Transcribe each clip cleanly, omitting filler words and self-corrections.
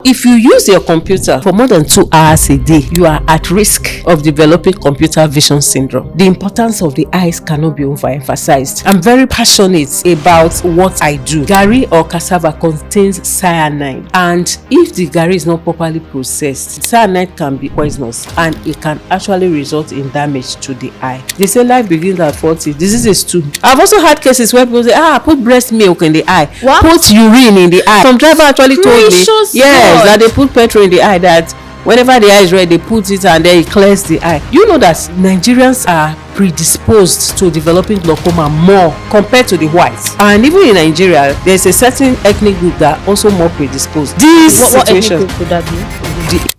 If you use your computer for more than 2 hours a day, you are at risk of developing computer vision syndrome. The importance of the eyes cannot be overemphasized. I'm very passionate about what I do. Garri or cassava contains cyanide, and if the garri is not properly processed, cyanide can be poisonous and it can actually result in damage to the eye. They say life begins at 40. Diseases too. I've also had cases where people say, put breast milk in the eye, put urine in the eye. Some driver actually told me, yes, that they put petrol in the eye, that whenever the eye is red, they put it and then it clears the eye. You know that Nigerians are predisposed to developing glaucoma more compared to the whites. And even in Nigeria, there's a certain ethnic group that are also more predisposed. What ethnic group could that be?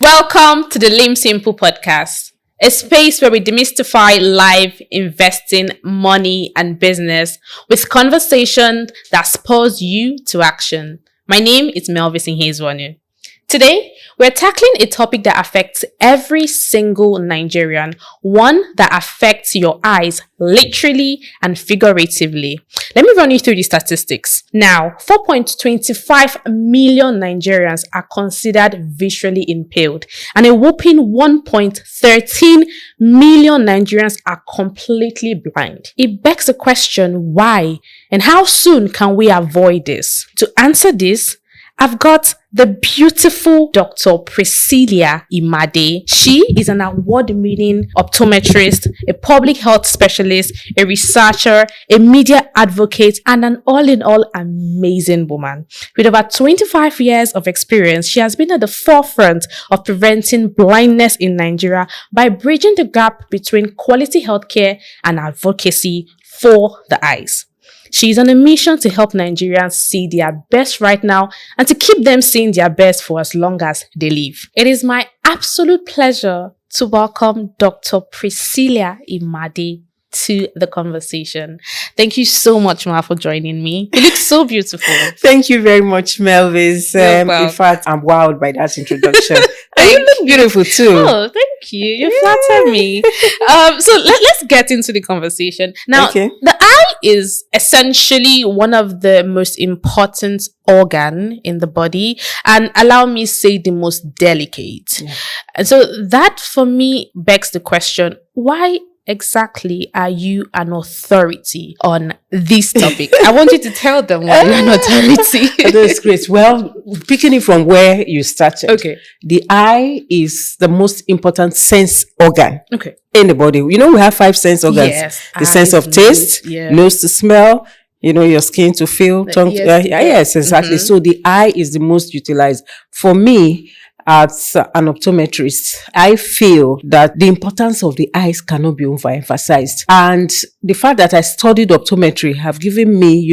Welcome to the LIMBsimple Podcast, a space where we demystify life, investing, money, and business with conversation that spurs you to action. My name is Melvin. Today, we're tackling a topic that affects every single Nigerian, one that affects your eyes literally and figuratively. Let me run you through the statistics. Now, 4.25 million Nigerians are considered visually impaired, and a whopping 1.13 million Nigerians are completely blind. It begs the question, why? And how soon can we avoid this? To answer this, I've got the beautiful Dr. Priscilia Imade. She is an award-winning optometrist, a public health specialist, a researcher, a media advocate, and an all-in-all amazing woman. With over 25 years of experience, she has been at the forefront of preventing blindness in Nigeria by bridging the gap between quality healthcare and advocacy for the eyes. She's on a mission to help Nigerians see their best right now and to keep them seeing their best for as long as they live. It is my absolute pleasure to welcome Dr. Priscilia Imade to the conversation. Thank you so much, Ma, for joining me. You look so beautiful. Thank you very much, Melvis. In fact, I'm wowed by that introduction. And you look beautiful too. Oh, thank you. You flatter me. So let's get into the conversation. Now, The eye is essentially one of the most important organ in the body, and allow me say the most delicate. Yeah. And so that for me begs the question, why exactly are you an authority on this topic? I want you to tell them why you're an authority. That's great. Well, picking it from where you started. Okay. The eye is the most important sense organ. Okay. In the body. You know, we have 5 sense organs. Yes. The sense of taste, nose to smell, your skin to feel, tongue to... yes, exactly. Mm-hmm. So the eye is the most utilized. For me, as an optometrist, I feel that the importance of the eyes cannot be overemphasized. And the fact that I studied optometry have given me,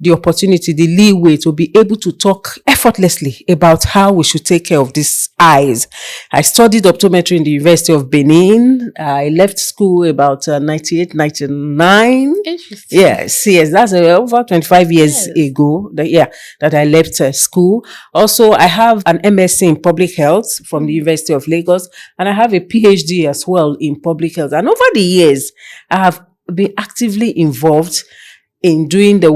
the opportunity, the leeway to be able to talk effortlessly about how we should take care of these eyes. I studied optometry in the University of Benin. I left school about 98, 99. Interesting. Yes, that's over 25 years ago that I left school. Also, I have an MSc in public health from the University of Lagos, and I have a PhD as well in public health. And over the years, I have been actively involved in doing the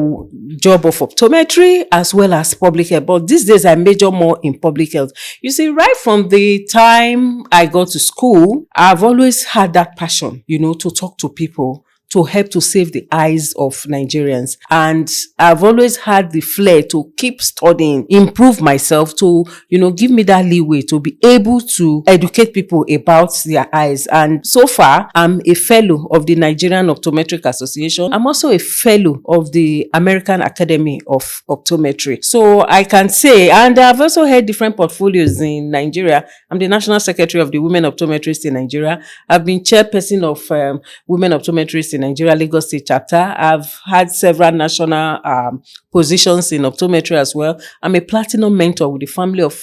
job of optometry as well as public health. But these days I major more in public health. You see, right from the time I got to school, I've always had that passion, to talk to people, to help to save the eyes of Nigerians. And I've always had the flair to keep studying, improve myself, to, give me that leeway to be able to educate people about their eyes. And so far, I'm a fellow of the Nigerian Optometric Association. I'm also a fellow of the American Academy of Optometry. So I can say, and I've also had different portfolios in Nigeria. I'm the National Secretary of the Women Optometrists in Nigeria. I've been chairperson of Women Optometrists in Nigeria Lagos State chapter. I've had several national positions in optometry as well. I'm a platinum mentor with the family of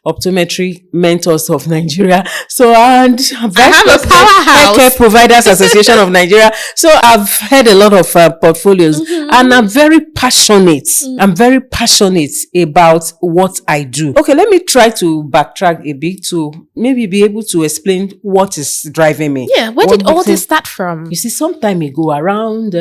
optometry mentors of Nigeria. So, and I'm vice have a president, powerhouse. Healthcare Providers Association of Nigeria. So I've had a lot of portfolios, and I'm very passionate. I'm very passionate about what I do. Okay, let me try to backtrack a bit to maybe be able to explain what is driving me. Yeah, where did all this start from? You see, some time ago, around,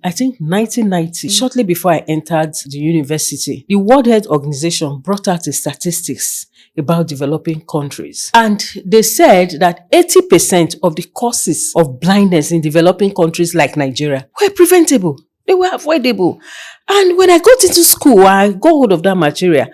I think 1990, shortly before I entered the university, the World Health Organization brought out the statistics about developing countries. And they said that 80% of the causes of blindness in developing countries like Nigeria were preventable. They were avoidable. And when I got into school, I got hold of that material.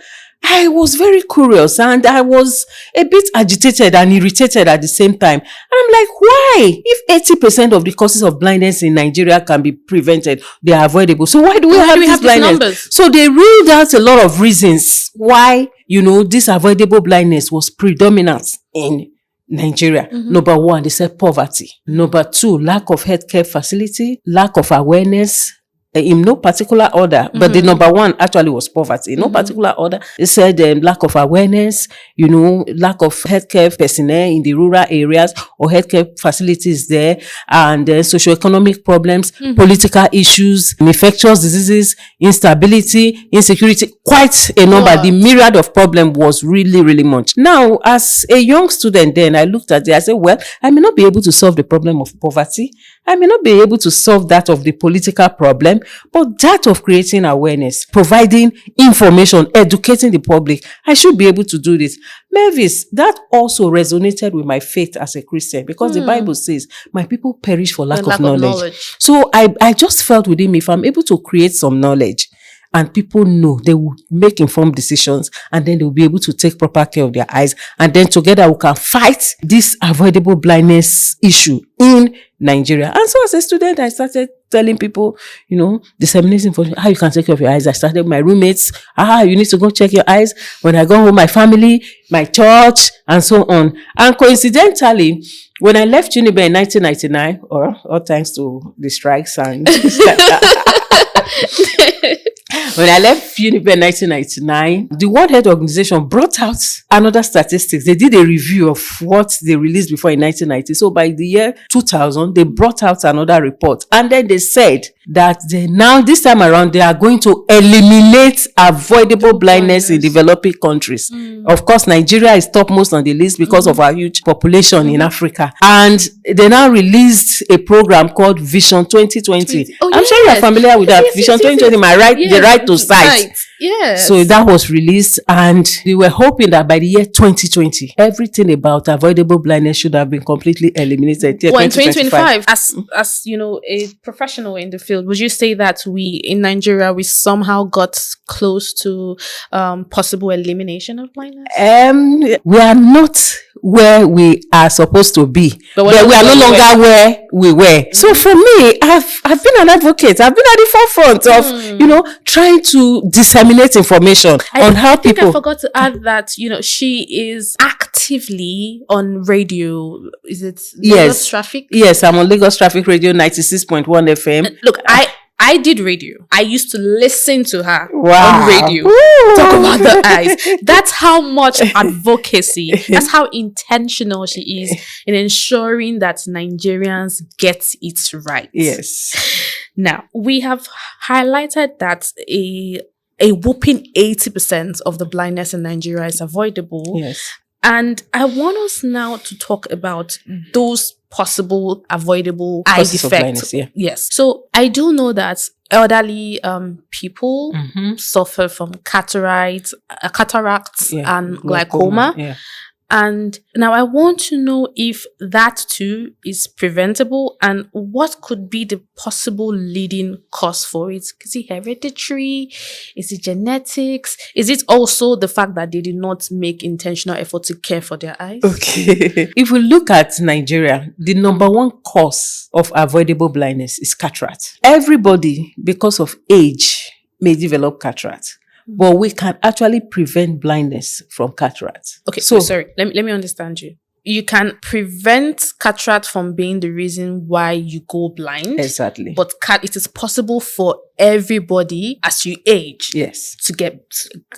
I was very curious and I was a bit agitated and irritated at the same time. And I'm like, why? If 80% of the causes of blindness in Nigeria can be prevented, they are avoidable. So why do we have this blindness? Numbers? So they ruled out a lot of reasons why, this avoidable blindness was predominant in Nigeria. Number one, they said poverty. Number two, lack of healthcare facility, lack of awareness, in no particular order, but the number one actually was poverty. In no particular order, they said lack of awareness, lack of healthcare personnel in the rural areas or healthcare facilities there, and socioeconomic problems, political issues, infectious diseases, instability, insecurity, quite a number. The myriad of problem was really, really much. Now, as a young student then, I looked at it, I said, well, I may not be able to solve the problem of poverty. I may not be able to solve that of the political problem, but that of creating awareness, providing information, educating the public, I should be able to do this. Mavis, that also resonated with my faith as a Christian, because the Bible says, my people perish for lack of knowledge. So I just felt within me, if I'm able to create some knowledge, and people know, they will make informed decisions, and then they'll be able to take proper care of their eyes. And then together we can fight this avoidable blindness issue in Nigeria. And so as a student, I started telling people, disseminating information, how you can take care of your eyes. I started with my roommates. You need to go check your eyes. When I go home, my family, my church, and so on. And coincidentally, when I left Unibe in 1999, all thanks to the strikes and when I left Unibe in 1999, the World Health Organization brought out another statistics. They did a review of what they released before in 1990. So by the year 2000, they brought out another report. And then they said that this time around, they are going to eliminate avoidable blindness in developing countries. Of course, Nigeria is topmost on the list because of our huge population in Africa. And they now released a program called Vision 2020. I'm sure you are familiar with that. Vision 2020, the right to sight. Yes. So that was released, and they were hoping that by the year 2020, everything about avoidable blindness should have been completely eliminated. Well, in 2025, as a professional in the field, would you say that we in Nigeria we somehow got close to possible elimination of blindness? We are not where we are supposed to be, but we are no longer where we were. So for me, I've been an advocate. I've been at the forefront of trying to disseminate information on how people. I forgot to add that she is actively on radio. Is it Lagos Traffic? Yes, I'm on Lagos Traffic Radio 96.1 FM. Look, I did radio. I used to listen to her on radio. Talk about the eyes. That's how much advocacy, that's how intentional she is in ensuring that Nigerians get it right. Yes. Now, we have highlighted that a whopping 80% of the blindness in Nigeria is avoidable. Yes. And I want us now to talk about those possible avoidable eye defects. Yes. So I do know that elderly people suffer from cataracts and glaucoma. And now I want to know if that too is preventable and what could be the possible leading cause for it. Is it hereditary? Is it genetics? Is it also the fact that they did not make intentional effort to care for their eyes? Okay. If we look at Nigeria, the number one cause of avoidable blindness is cataract. Everybody, because of age, may develop cataract. But we can actually prevent blindness from cataract. Okay, so sorry. Let me understand you. you can prevent cataract from being the reason why you go blind. Exactly. But it is possible for everybody as you age. Yes. To get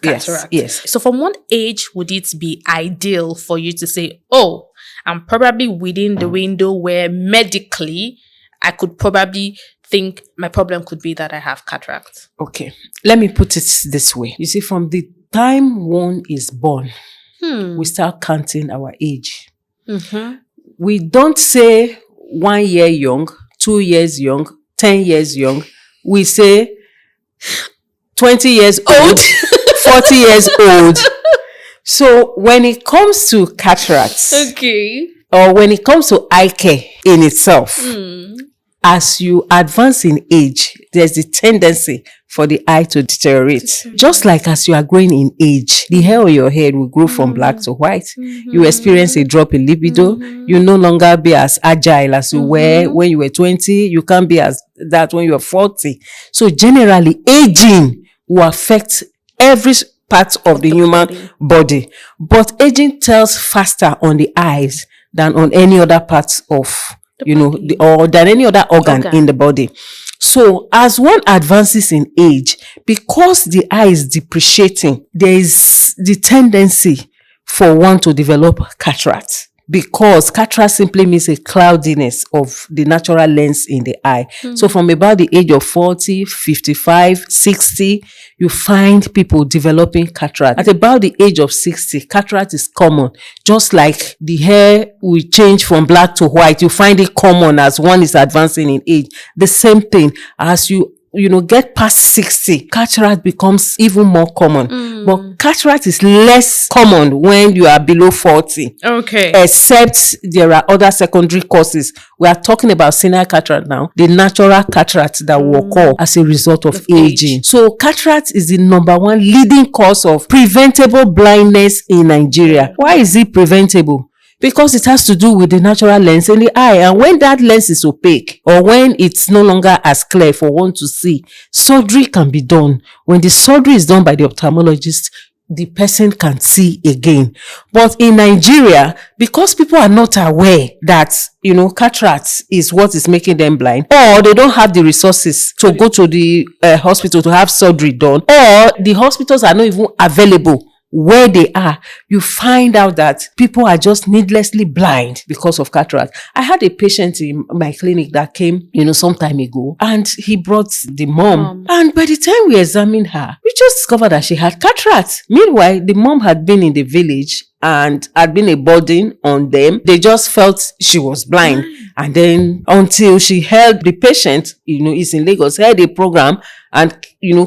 cataract. Yes. So from what age would it be ideal for you to say, oh, I'm probably within the window where medically I could probably think my problem could be that I have cataract? Okay. Let me put it this way. You see, from the time one is born, we start counting our age. We don't say 1 year young, 2 years young, 10 years young. We say 20 years old, 40 years old. So when it comes to cataracts, or when it comes to eye care in itself, as you advance in age, there's the tendency for the eye to deteriorate. Just like as you are growing in age, the hair on your head will grow from black to white. You experience a drop in libido. You no longer be as agile as you were when you were 20. You can't be as that when you are 40. So generally, aging will affect every part of the human body. But aging tells faster on the eyes than on any other parts of or than any other organ in the body. So as one advances in age, because the eye is depreciating, there is the tendency for one to develop cataract. Because cataract simply means a cloudiness of the natural lens in the eye. So from about the age of 40, 55, 60, you find people developing cataract. At about the age of 60, cataract is common. Just like the hair will change from black to white, you find it common as one is advancing in age. The same thing as you get past 60, cataract becomes even more common. But cataract is less common when you are below 40. Okay. Except there are other secondary causes. We are talking about senile cataract now, the natural cataract that will occur as a result of aging. So cataract is the number one leading cause of preventable blindness in Nigeria. Why is it preventable? Because it has to do with the natural lens in the eye. And when that lens is opaque, or when it's no longer as clear for one to see, surgery can be done. When the surgery is done by the ophthalmologist, the person can see again. But in Nigeria, because people are not aware that, cataract is what is making them blind, or they don't have the resources to go to the hospital to have surgery done, or the hospitals are not even available where they are, you find out that people are just needlessly blind because of cataract. I had a patient in my clinic that came, some time ago, and he brought the mom. And by the time we examined her, we just discovered that she had cataract. Meanwhile, the mom had been in the village and had been a burden on them. They just felt she was blind. And then until she held the patient, is in Lagos, held a program and,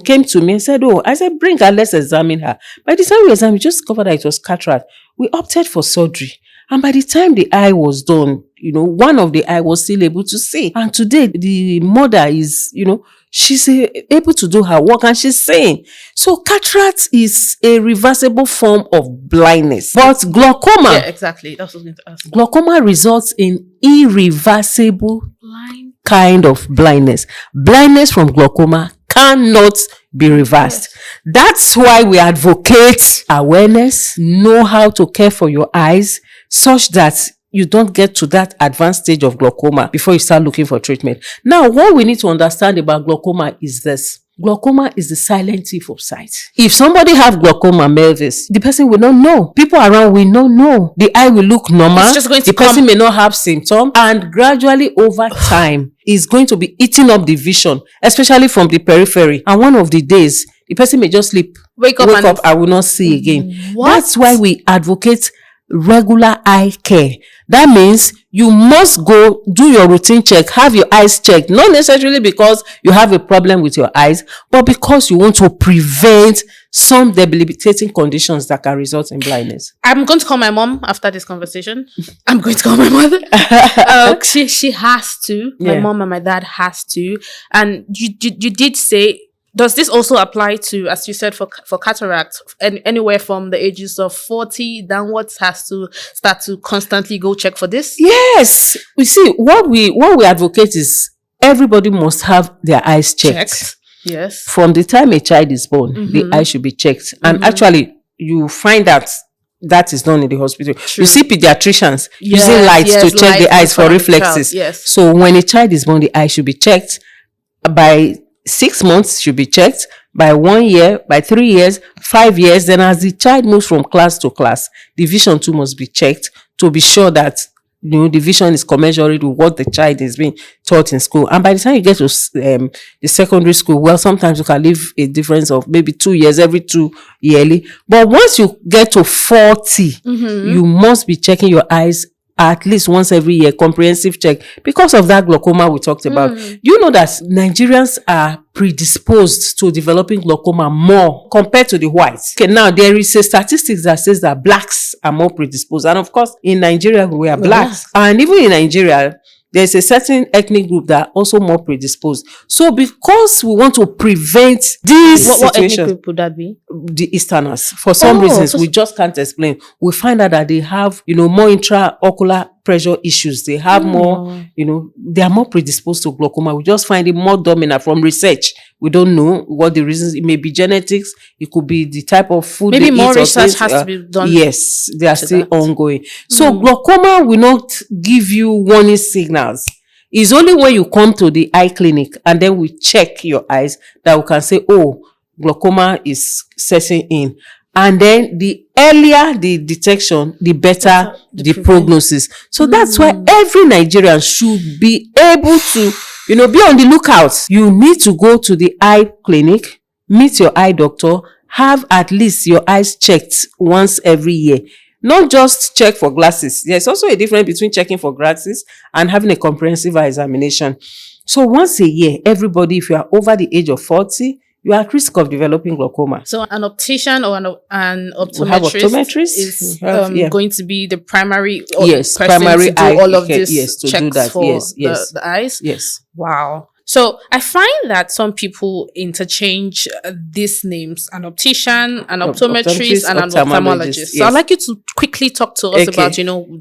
came to me and said, bring her, let's examine her. By the time we examined, we just discovered that it was cataract. We opted for surgery. And by the time the eye was done, one of the eye was still able to see. And today, the mother is, she's able to do her work and she's seeing. So cataract is a reversible form of blindness. But glaucoma. Yeah, exactly. That's what I was going to ask. Glaucoma results in irreversible kind of blindness. Blindness from glaucoma cannot be reversed. That's why we advocate awareness, know how to care for your eyes, such that you don't get to that advanced stage of glaucoma before you start looking for treatment. Now, what we need to understand about glaucoma is this. Glaucoma is the silent thief of sight. If somebody have glaucoma, Melvis, the person will not know. People around will not know. The eye will look normal. It's just going to the person may not have symptoms. And gradually over time, is going to be eating up the vision, especially from the periphery. And one of the days, the person may just sleep. Wake up, I will not see again. What? That's why we advocate regular eye care. That means you must go do your routine check, have your eyes checked, not necessarily because you have a problem with your eyes, but because you want to prevent some debilitating conditions that can result in blindness. I'm going to call my mom after this conversation. I'm going to call my mother. She has to. My mom and my dad has to. And you did say, does this also apply to, as you said, for cataract, anywhere from the ages of 40 downwards has to start to constantly go check for this? Yes. You see, what we advocate is everybody must have their eyes checked. Yes. From the time a child is born, the eye should be checked. And actually, you find that that is done in the hospital. True. You see pediatricians Yes, using lights to check the eyes for the reflexes. child, yes. So when a child is born, the eye should be checked. By 6 months should be checked. By 1 year, by 3 years, 5 years. Then as the child moves from class to class, the vision too must be checked to be sure that the vision is commensurate with what the child is being taught in school. And by the time you get to the secondary school, well, sometimes you can leave a difference of maybe 2 years, every 2 yearly. But once you get to 40, you must be checking your eyes at least once every year, comprehensive check, because of that glaucoma we talked about. You know that Nigerians are predisposed to developing glaucoma more compared to the whites. Okay, now there is a statistics that says that blacks are more predisposed. And of course, in Nigeria, we are blacks. And even in Nigeria, there's a certain ethnic group that are also more predisposed. So because we want to prevent these situations. What ethnic group would that be? The Easterners. For some reasons, we just can't explain. We find out that they have, more intraocular pressure issues. They have more, they are more predisposed to glaucoma. We just find it more dominant from research. We don't know what the reasons. It may be genetics. It could be the type of food Maybe they more eat. research has to be done. Yes, they are still ongoing. So glaucoma will not give you warning signals. It's only when you come to the eye clinic and then we check your eyes that we can say, oh, glaucoma is setting in. And then the earlier the detection, the better the prognosis. So that's why every Nigerian should be able to, be on the lookout. You need to go to the eye clinic, meet your eye doctor, have at least your eyes checked once every year. Not just check for glasses. There's also a difference between checking for glasses and having a comprehensive eye examination. So once a year, everybody, if you are over the age of 40, you are at risk of developing glaucoma. So an optician or an optometrist is going to be the primary primary to do eye all of this to checks do that. for Yes. the eyes? Yes. Wow. So I find that some people interchange these names: an optician, an optometrist, and an ophthalmologist. Yes. So I'd like you to quickly talk to us about,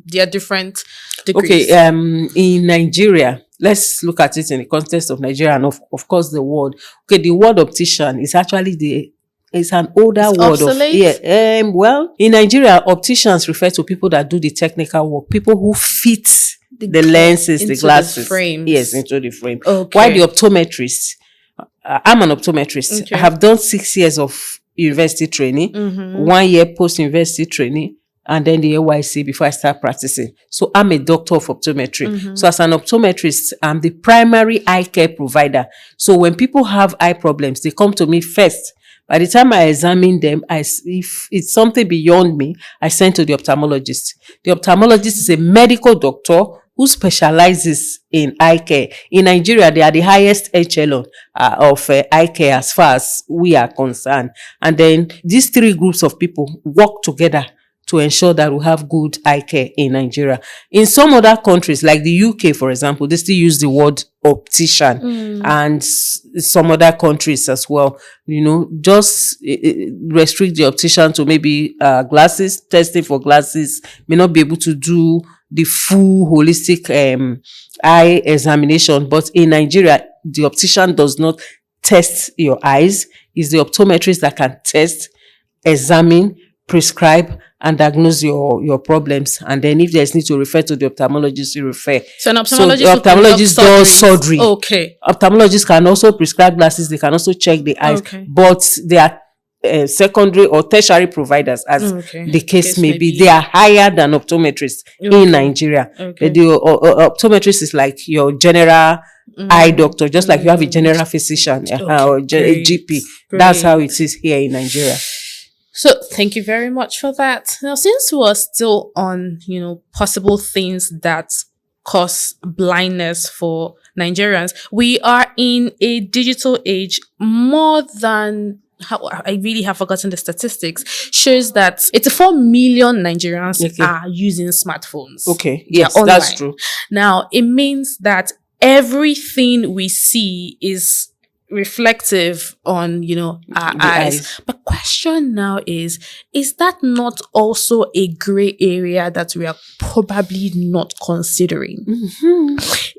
their different degrees. Okay. In Nigeria, let's look at it in the context of Nigeria and of course the word. Okay, the word optician is actually it's an older word. Obsolete? Well, in Nigeria, opticians refer to people that do the technical work, people who fit the lenses, the glasses. Yes, into the frame. Okay. While the optometrist, I'm an optometrist. Okay. I have done 6 years of university training, 1 year post-university training, and then the AYC before I start practicing. So I'm a doctor of optometry. So as an optometrist, I'm the primary eye care provider. So when people have eye problems, they come to me first. By the time I examine them, if it's something beyond me, I send to the ophthalmologist. The ophthalmologist is a medical doctor who specializes in eye care. In Nigeria, they are the highest echelon of eye care as far as we are concerned. And then these three groups of people work together to ensure that we have good eye care in Nigeria. In some other countries, like the UK, for example, they still use the word optician, and some other countries as well, just restrict the optician to maybe glasses, testing for glasses, may not be able to do the full holistic eye examination. But in Nigeria, the optician does not test your eyes. It's the optometrist that can test, examine, prescribe, and diagnose your problems. And then if there's need to refer to the ophthalmologist, you refer. So an ophthalmologist, the ophthalmologist does surgery. Okay. Ophthalmologists can also prescribe glasses. They can also check the eyes. Okay. But they are secondary or tertiary providers, as the case may be. They are higher than optometrists in Nigeria. Okay. The optometrist is like your general eye doctor, just like you have a general physician or a GP. Great. That's how it is here in Nigeria. So thank you very much for that. Now, since we're still on, possible things that cause blindness for Nigerians, we are in a digital age. More than, I really have forgotten the statistics, shows that 84 million Nigerians are using smartphones. Okay, yes, that's true. Now, it means that everything we see is reflective on, our eyes. But question now is that not also a gray area that we are probably not considering?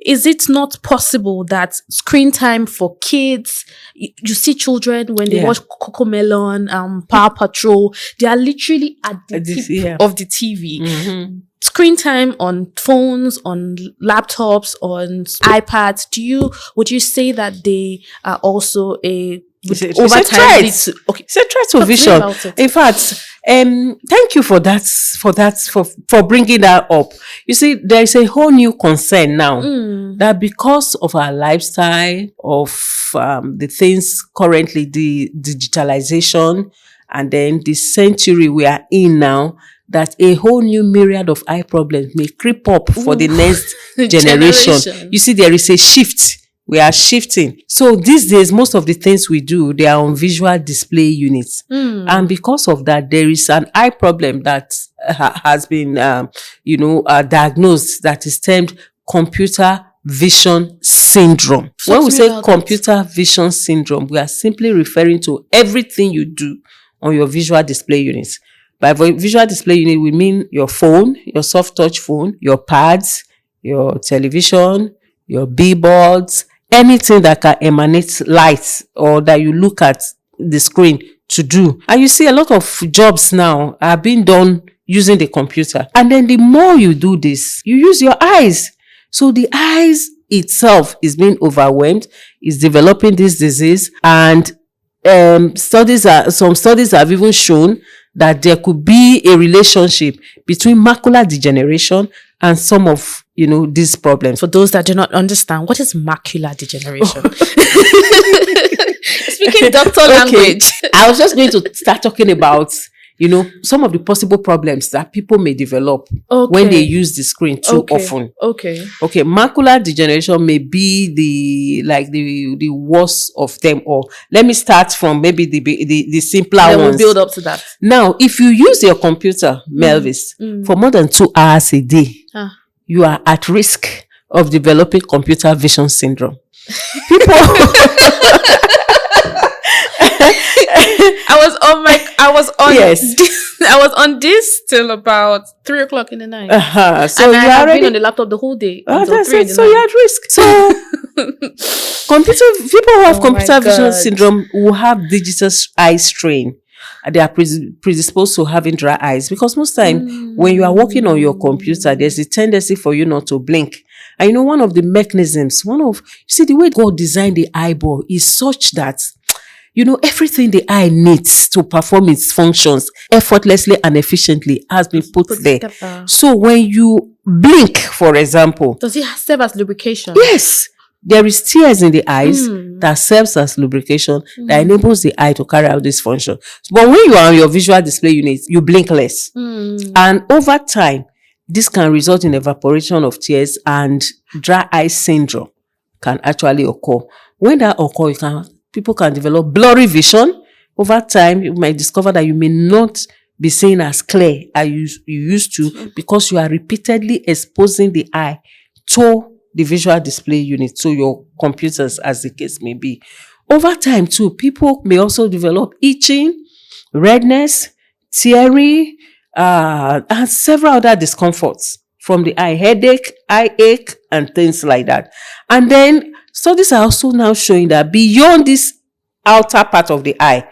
Is it not possible that screen time for kids, you see children when they watch Cocomelon, Paw Patrol, they are literally at the tip of the TV. Screen time on phones, on laptops, on iPads. Would you say that they are also it's a threat to vision. In fact, thank you for bringing that up. You see, there is a whole new concern now that because of our lifestyle, of the things currently, the digitalization, and then the century we are in now, that a whole new myriad of eye problems may creep up for the next generation. You see, there is a shift. We are shifting. So these days, most of the things we do, they are on visual display units. And because of that, there is an eye problem that has been, diagnosed, that is termed computer vision syndrome. When we say computer vision syndrome, we are simply referring to everything you do on your visual display units. By visual display unit, we mean your phone, your soft touch phone, your pads, your television, your billboards, anything that can emanate light or that you look at the screen to do. And you see a lot of jobs now are being done using the computer. And then the more you do this, you use your eyes. So the eyes itself is being overwhelmed, is developing this disease. And some studies have even shown that there could be a relationship between macular degeneration and some of, these problems. For those that do not understand, what is macular degeneration? Speaking doctor language. I was just going to start talking about, some of the possible problems that people may develop when they use the screen too often. Okay. Macular degeneration may be the worst of them all. Let me start from maybe the simpler ones. We'll build up to that. Now, if you use your computer, Melvis, for more than 2 hours a day, you are at risk of developing computer vision syndrome. People. I was on this till about 3:00 in the night. So and you I have already been on the laptop the whole day. So you're at risk. So people who have computer vision syndrome will have digital eye strain. They are predisposed to having dry eyes, because most time when you are working on your computer, there's a tendency for you not to blink. And one of the mechanisms, the way God designed the eyeball is such that everything the eye needs to perform its functions effortlessly and efficiently has been put there. So when you blink, for example. Does it serve as lubrication? Yes. There is tears in the eyes that serves as lubrication that enables the eye to carry out this function. But when you are on your visual display unit, you blink less. And over time, this can result in evaporation of tears, and dry eye syndrome can actually occur. When that occurs, people can develop blurry vision. Over time, you might discover that you may not be seeing as clear as you used to, because you are repeatedly exposing the eye to the visual display unit, to your computers, as the case may be. Over time too, people may also develop itching, redness, tearing, and several other discomforts from the eye, headache, eye ache, and things like that. And then studies are also now showing that beyond this outer part of the eye,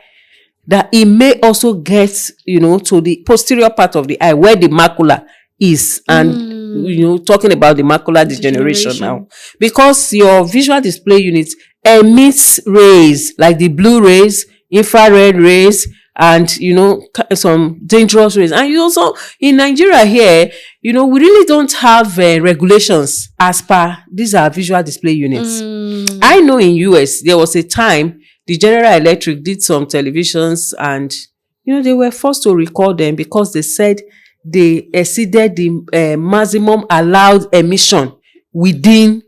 that it may also get, to the posterior part of the eye where the macula is. And, talking about the macular degeneration now, because your visual display unit emits rays like the blue rays, infrared rays, and, some dangerous rays. And you also, in Nigeria here, we really don't have regulations as per these are visual display units. I know in US, there was a time the General Electric did some televisions, and, they were forced to record them because they said they exceeded the maximum allowed emission within,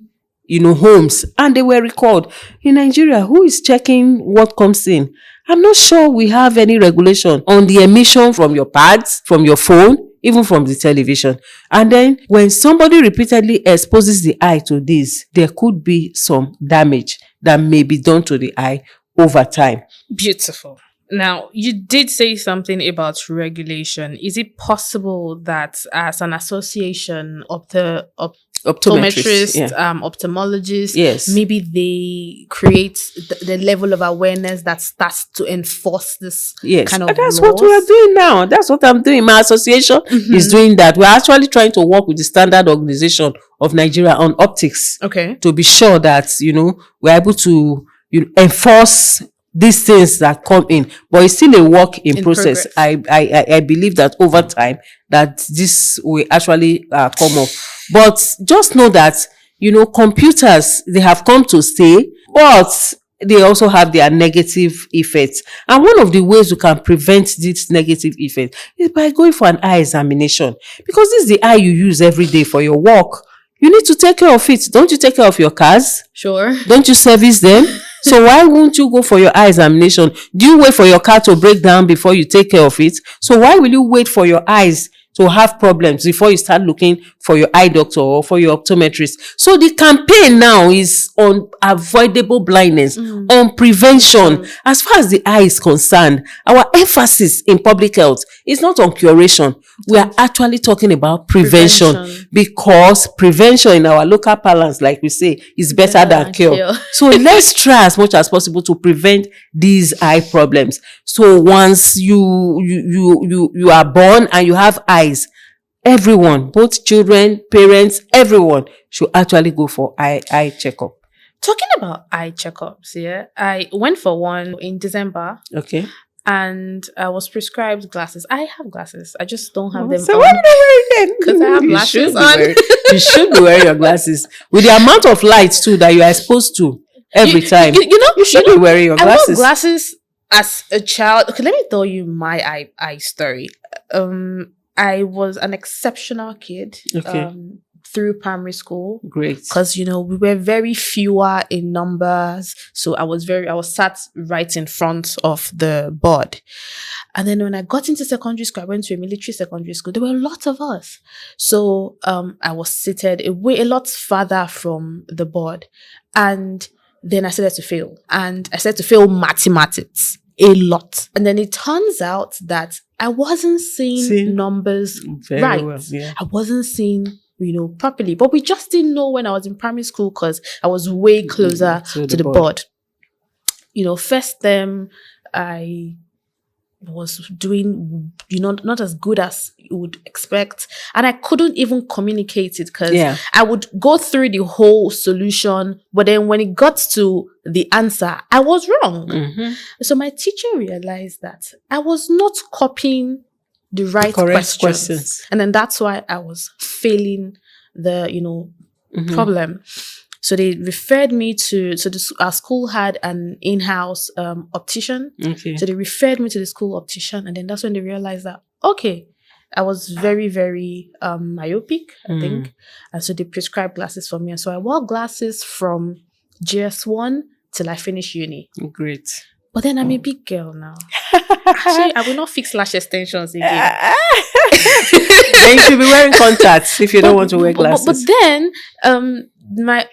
homes, and they were recorded. In Nigeria, who is checking what comes in? I'm not sure we have any regulation on the emission from your pads, from your phone, even from the television. And then when somebody repeatedly exposes the eye to this, there could be some damage that may be done to the eye over time. Beautiful. Now, you did say something about regulation. Is it possible that as an association of the optometrists, ophthalmologists, yes, maybe they create the level of awareness that starts to enforce this kind of and that's laws? what we are doing now. That's what I'm doing. My association is doing that. We're actually trying to work with the Standard Organization of Nigeria on optics. Okay. To be sure that, we're able to enforce these things that come in, but it's still a work in process. I believe that over time that this will actually come up. But just know that, computers, they have come to stay, but they also have their negative effects. And one of the ways we can prevent this negative effect is by going for an eye examination. Because this is the eye you use every day for your work. You need to take care of it. Don't you take care of your cars? Sure. Don't you service them? So why won't you go for your eye examination? Do you wait for your car to break down before you take care of it? So why will you wait for your eyes to have problems before you start looking for your eye doctor or for your optometrist? So the campaign now is on avoidable blindness, on prevention. As far as the eye is concerned, our emphasis in public health is not on curation. We are actually talking about prevention. Because prevention in our local parlance, like we say, is better than cure. So let's try as much as possible to prevent these eye problems. So once you are born and you have eyes, everyone, both children, parents, everyone should actually go for eye checkup. Talking about eye checkups, I went for one in December. Okay. And I was prescribed glasses. I have glasses. I just don't have them so what are you wearing then? Because I have glasses on. You should be wearing your glasses. With the amount of light too that you are exposed to every time. You should be wearing your glasses. I wore glasses as a child. Okay, let me tell you my eye story. I was an exceptional kid. Okay. Through primary school. Great. Because, we were very fewer in numbers. So I was sat right in front of the board. And then when I got into secondary school, I went to a military secondary school. There were a lot of us. So I was seated a lot farther from the board. And then I started to fail. And I started to fail mathematics a lot. And then it turns out that I wasn't seeing numbers right. Well, yeah. I wasn't seeing properly. But we just didn't know when I was in primary school because I was way closer to the board. First term, I was doing, not as good as you would expect. And I couldn't even communicate it because I would go through the whole solution. But then when it got to the answer, I was wrong. Mm-hmm. So my teacher realized that I was not copying the right questions. And then that's why I was failing the, problem. So they referred me to, our school had an in-house optician. Okay. So they referred me to the school optician. And then that's when they realized that, okay, I was very, very myopic, I think. And so they prescribed glasses for me. And so I wore glasses from GS1 till I finished uni. Great. But then I'm a big girl now. Actually, I will not fix lash extensions again. Then you should be wearing contacts if you don't want to wear glasses. But then my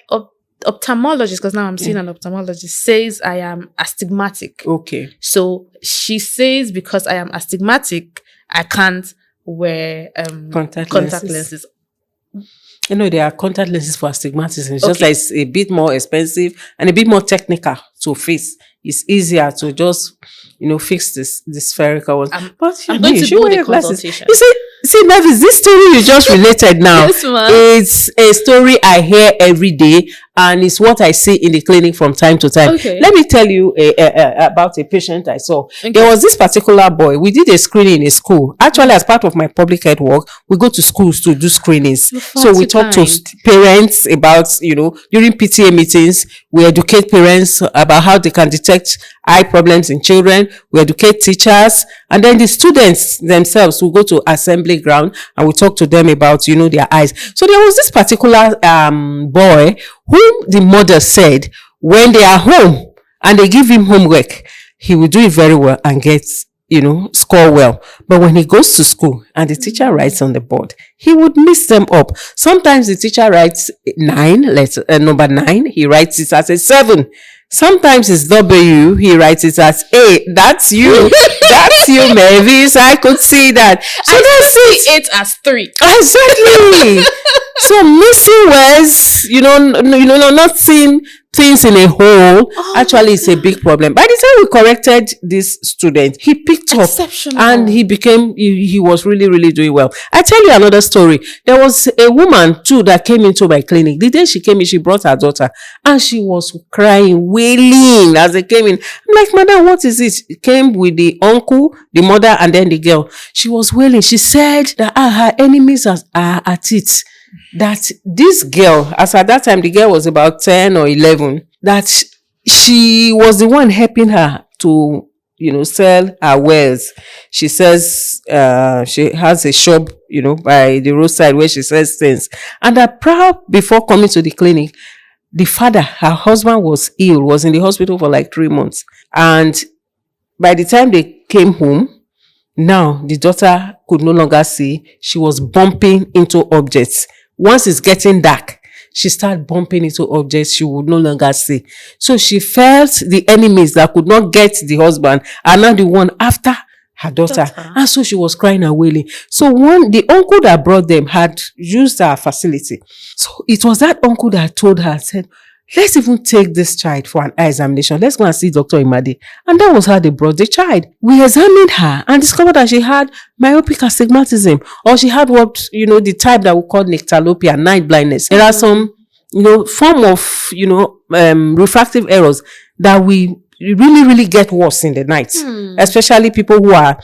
ophthalmologist, because now I'm seeing an ophthalmologist, says I am astigmatic. Okay. So she says because I am astigmatic, I can't wear contact lenses. There are contact lenses for astigmatism. It's just like it's a bit more expensive and a bit more technical to fix. It's easier to just, fix the spherical ones. I'm going to do the consultation. You see, Mavis, this story you just related now, it's a story I hear every day, and it's what I see in the clinic from time to time. Okay. Let me tell you about a patient I saw. Okay. There was this particular boy. We did a screening in a school. Actually, as part of my public health work, we go to schools to do screenings. So we talk to parents about, during PTA meetings, we educate parents about how they can detect eye problems in children. We educate teachers, and then the students themselves will go to assembly ground and we talk to them about, their eyes. So there was this particular boy whom the mother said when they are home and they give him homework, he will do it very well and get, score well. But when he goes to school and the teacher writes on the board, he would mix them up. Sometimes the teacher writes number 9, he writes it as a 7. Sometimes it's W. He writes it as A. That's you. That's you, Mavis. I could see that. So I see it as 3. Exactly. So missing words, not seeing things in a whole, actually it's a big problem. By the time we corrected this student, he picked up and he was really, really doing well. I tell you another story. There was a woman too that came into my clinic. The day she came in, she brought her daughter and she was crying, wailing as they came in. I'm like, madam, what is it? It came with the uncle, the mother, and then the girl. She was wailing. She said that her enemies are at it. That this girl, as at that time the girl was about 10 or 11, that she was the one helping her to, sell her wares. She says she has a shop, by the roadside where she sells things. And that proud before coming to the clinic, the father, her husband was ill, was in the hospital for like 3 months. And by the time they came home, now the daughter could no longer see. She was bumping into objects. Once it's getting dark, she started bumping into objects she would no longer see. So she felt the enemies that could not get the husband are now the one after her daughter. And so she was crying and wailing. So the uncle that brought them had used our facility. So it was that uncle that told her, said, let's even take this child for an eye examination. Let's go and see Dr. Imade. And that was how they brought the child. We examined her and discovered that she had myopic astigmatism, or she had the type that we call nyctalopia, night blindness. There are some, form of, refractive errors that we really, really get worse in the night. Especially people who are,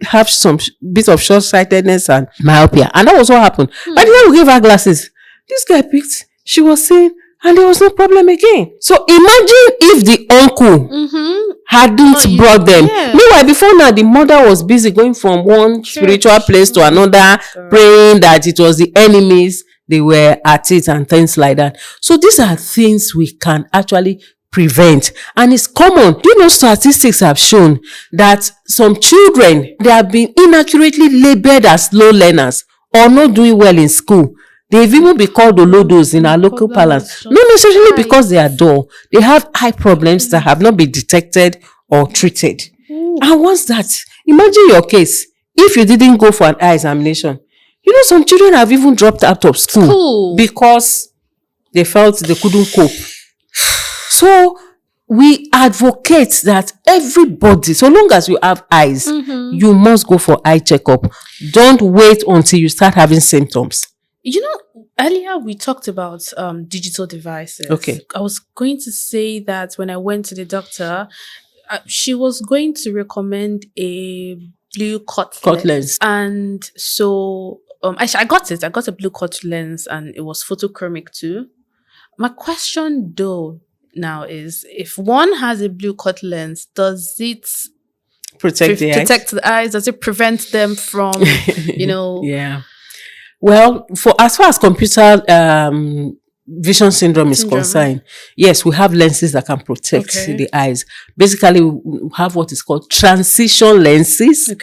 have some bit of short-sightedness and myopia. And that was what happened. By the time we gave her glasses, this guy picked, she was seeing, and there was no problem again. So imagine if the uncle hadn't brought them. Yeah. Meanwhile, before now, the mother was busy going from one spiritual place to another, praying that it was the enemies, they were at it and things like that. So these are things we can actually prevent. And it's common. Statistics have shown that some children, they have been inaccurately labeled as slow learners or not doing well in school. They've even been called olodos in our local parlance. Not necessarily because they are dull. They have eye problems that have not been detected or treated. And once that, imagine your case. If you didn't go for an eye examination, some children have even dropped out of school because they felt they couldn't cope. So we advocate that everybody, so long as you have eyes, you must go for eye checkup. Don't wait until you start having symptoms. Earlier we talked about digital devices. Okay. I was going to say that when I went to the doctor, she was going to recommend a blue cut lens. And so I got it. I got a blue cut lens and it was photochromic too. My question though now is, if one has a blue cut lens, does it protect the eyes? Does it prevent them from, Yeah. Well, as far as computer vision syndrome is concerned, yes, we have lenses that can protect the eyes. Basically, we have what is called transition lenses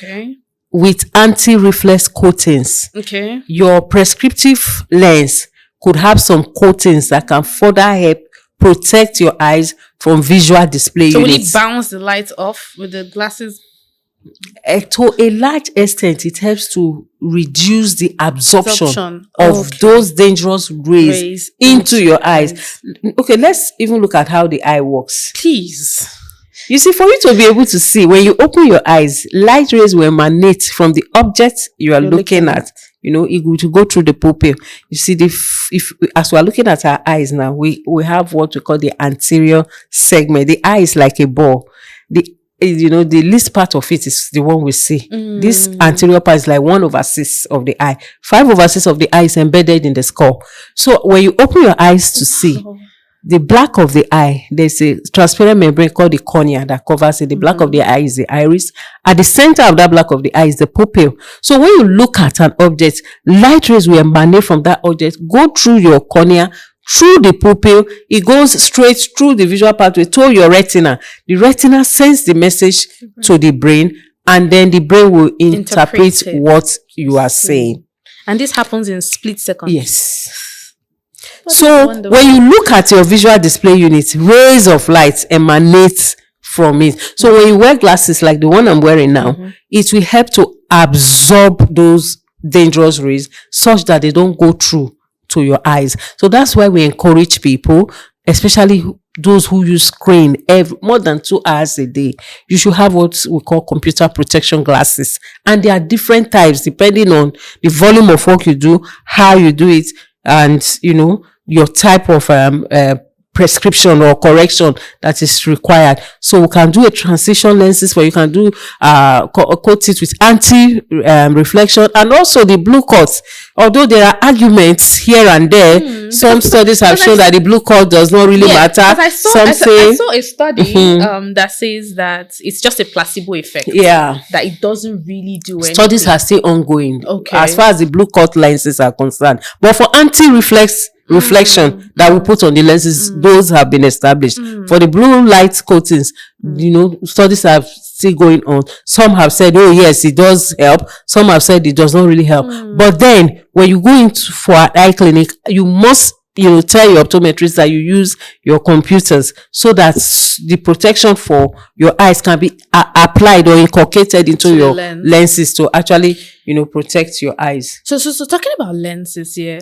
with anti-reflex coatings. Your prescriptive lens could have some coatings that can further help protect your eyes from visual display units. So will it bounce the light off with the glasses? To a large extent, it helps to reduce the absorption of those dangerous rays into your eyes. Okay, let's even look at how the eye works. Please. You see, for you to be able to see, when you open your eyes, light rays will emanate from the object you are looking at. It will go through the pupil. You see, as we are looking at our eyes now, we have what we call the anterior segment. The eye is like a ball. The least part of it is the one we see. This anterior part is like 1/6 of the eye. 5/6 of the eye is embedded in the skull. So when you open your eyes to see, the black of the eye, there's a transparent membrane called the cornea that covers it. The black of the eye is the iris. At the center of that black of the eye is the pupil. So when you look at an object, light rays will emanate from that object, go through your cornea, through the pupil, it goes straight through the visual pathway to your retina. The retina sends the message to the brain, and then the brain will interpret what you are saying. And this happens in split seconds. Yes. So when you look at your visual display unit, rays of light emanate from it. So when you wear glasses like the one I'm wearing now, it will help to absorb those dangerous rays such that they don't go through to your eyes. So that's why we encourage people, especially those who use screen more than 2 hours a day. You should have what we call computer protection glasses, and there are different types depending on the volume of work you do, how you do it, and your type of prescription or correction that is required. So we can do a transition lenses where you can do coat it with anti reflection, and also the blue coats. Although there are arguments here and there, some studies have shown that the blue coat does not really matter. I saw a study that says that it's just a placebo effect. Yeah, that it doesn't really do anything. Studies are still ongoing. Okay, as far as the blue coat lenses are concerned, but for reflection that we put on the lenses, those have been established. For the blue light coatings, studies have still going on. Some have said, oh yes, it does help. Some have said it does not really help. But then when you go for an eye clinic, you must tell your optometrist that you use your computers so that the protection for your eyes can be applied or inculcated into your lenses to actually protect your eyes. So talking about lenses here,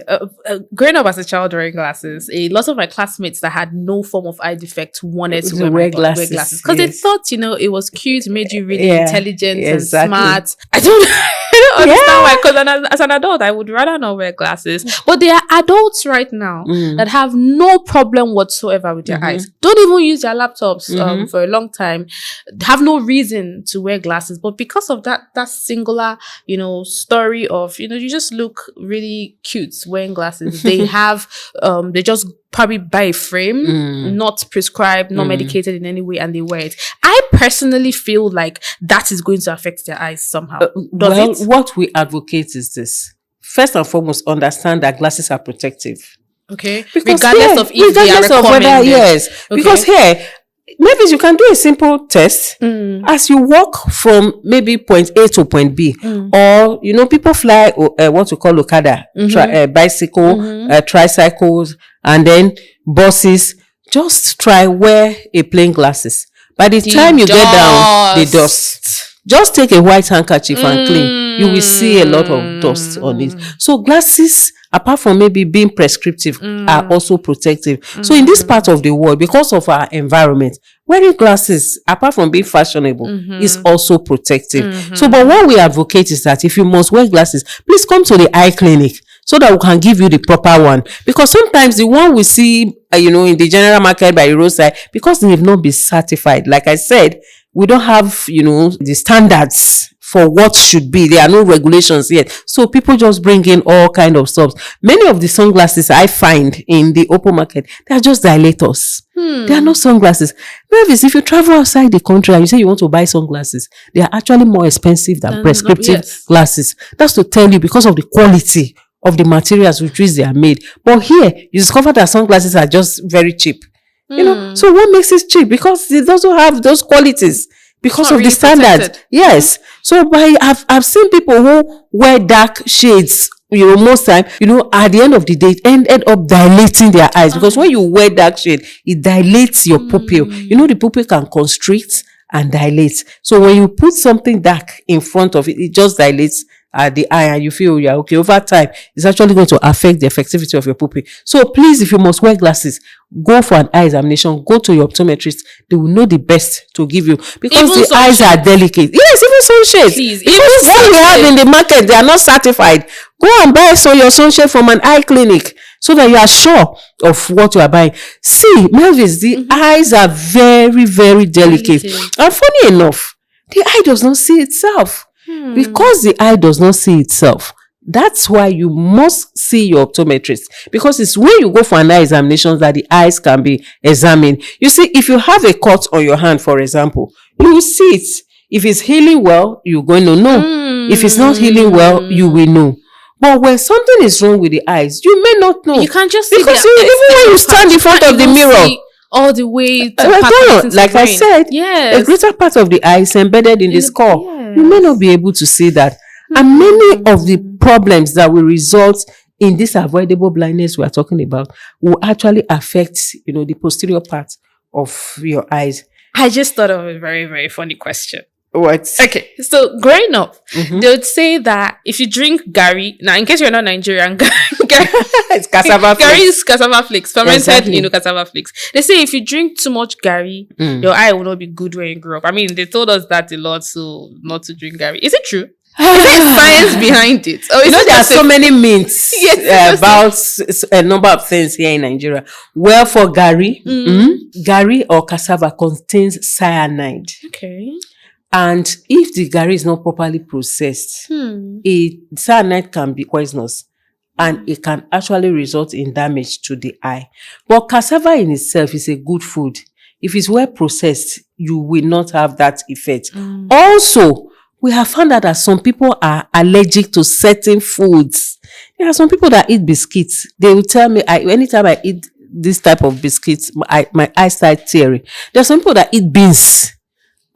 growing up as a child wearing glasses, a lot of my classmates that had no form of eye defect wanted to wear glasses because they thought it was cute, made you really intelligent and smart. I don't understand why, because as an adult I would rather not wear glasses. But there are adults right now that have no problem whatsoever with their eyes, don't even use their laptops for a long time, have no reason to wear glasses, but because of that singular story of you just look really cute wearing glasses, they have they just probably buy a frame, not prescribed, not medicated in any way, and they wear it. I personally feel like that is going to affect their eyes somehow. What we advocate is this: first and foremost, understand that glasses are protective. Okay, regardless of if they are recommended. Yes, okay. Because here, maybe you can do a simple test as you walk from maybe point A to point B, or people fly what we call Okada, bicycle, tricycles, and then buses. Just try wear a plain glasses. By the time you get down, the dust. Just take a white handkerchief and clean. You will see a lot of dust on it. So glasses, apart from maybe being prescriptive, are also protective. So in this part of the world, because of our environment, wearing glasses, apart from being fashionable, is also protective. So, but what we advocate is that if you must wear glasses, please come to the eye clinic so that we can give you the proper one. Because sometimes the one we see, in the general market by the roadside, because they have not been certified. Like I said, we don't have, the standards for what should be. There are no regulations yet. So people just bring in all kind of stuff. Many of the sunglasses I find in the open market, they are just dilators. They are not sunglasses. Mavis, if you travel outside the country and you say you want to buy sunglasses, they are actually more expensive than prescriptive glasses. That's to tell you because of the quality of the materials with which they are made. But here, you discover that sunglasses are just very cheap. So what makes it cheap? Because it doesn't have those qualities because of the standards. Yes. So I've seen people who wear dark shades, most time, at the end of the day, it ended up dilating their eyes. Because when you wear dark shade, it dilates your pupil. The pupil can constrict and dilate. So when you put something dark in front of it, it just dilates the eye and you feel you're okay. Over time, it's actually going to affect the effectivity of your pupil. So please, if you must wear glasses, go for an eye examination. Go to your optometrist. They will know the best to give you because even the eyes are delicate. Yes, even sunshades. Please, because what we have in the market, they are not certified. Go and buy your sunshade from an eye clinic so that you are sure of what you are buying. See, Melvis, the eyes are very, very delicate. And funny enough, the eye does not see itself. Because the eye does not see itself, that's why you must see your optometrist. Because it's when you go for an eye examination that the eyes can be examined. You see, if you have a cut on your hand, for example, you will see it. If it's healing well, you're going to know. If it's not healing well, you will know. But when something is wrong with the eyes, you may not know. You can't just see because even when you stand in front of the mirror, all the way to like I said, a greater part of the eye is embedded in the skull. You may not be able to see that. And many of the problems that will result in this avoidable blindness we are talking about will actually affect, the posterior part of your eyes. I just thought of a very, very funny question. What? Okay, so growing up, they would say that if you drink Gary, now in case you're not Nigerian, It's cassava Gary flakes. is cassava flakes, fermented, Exactly. cassava flakes. They say if you drink too much Gary, your eye will not be good when you grow up. I mean, they told us that a lot, so not to drink Gary. Is it true? Is there science behind it? Or is it There are just so many myths Yes, about a number of things here in Nigeria. Well, for Gary, Gary or cassava contains cyanide. Okay. And if the Gary is not properly processed, cyanide can be poisonous and it can actually result in damage to the eye. But cassava in itself is a good food. If it's well processed, you will not have that effect. Also, we have found out that some people are allergic to certain foods. There are some people that eat biscuits. They will tell me, anytime I eat this type of biscuits, my eyesight theory. There are some people that eat beans.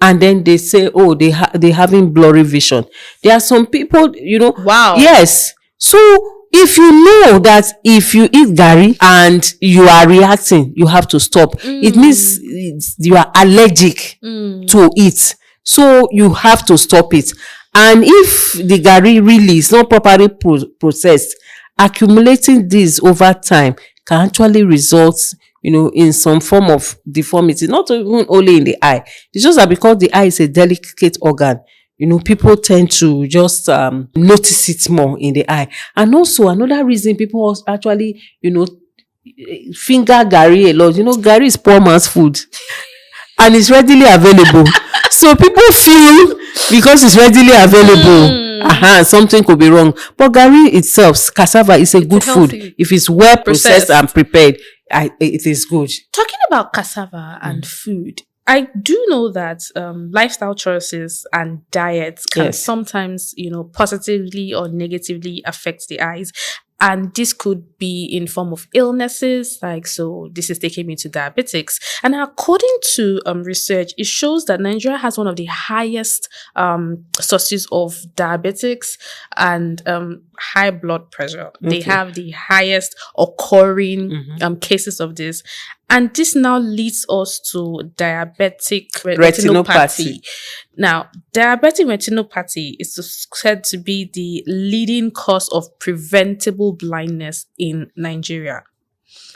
And then they say, oh, they having blurry vision. There are some people, Wow. Yes. So if you know that if you eat Gary and you are reacting, you have to stop. It means you are allergic to it. So you have to stop it. And if the Gary really is not properly processed, accumulating this over time can actually result in some form of deformity, not even only in the eye. It's just that because the eye is a delicate organ, people tend to just notice it more in the eye. And also another reason people actually, finger Gary a lot. Gary is poor man's food and it's readily available. So people feel because it's readily available, something could be wrong. But Gary itself, cassava, is a good food. If it's well processed and prepared, it is good. Talking about cassava and food, I do know that lifestyle choices and diets can sometimes, positively or negatively affect the eyes. And this could be in form of illnesses, so this is taking me to diabetics. And according to research, it shows that Nigeria has one of the highest sources of diabetics and high blood pressure. Okay. They have the highest occurring cases of this. And this now leads us to diabetic retinopathy. Now, diabetic retinopathy is said to be the leading cause of preventable blindness in Nigeria.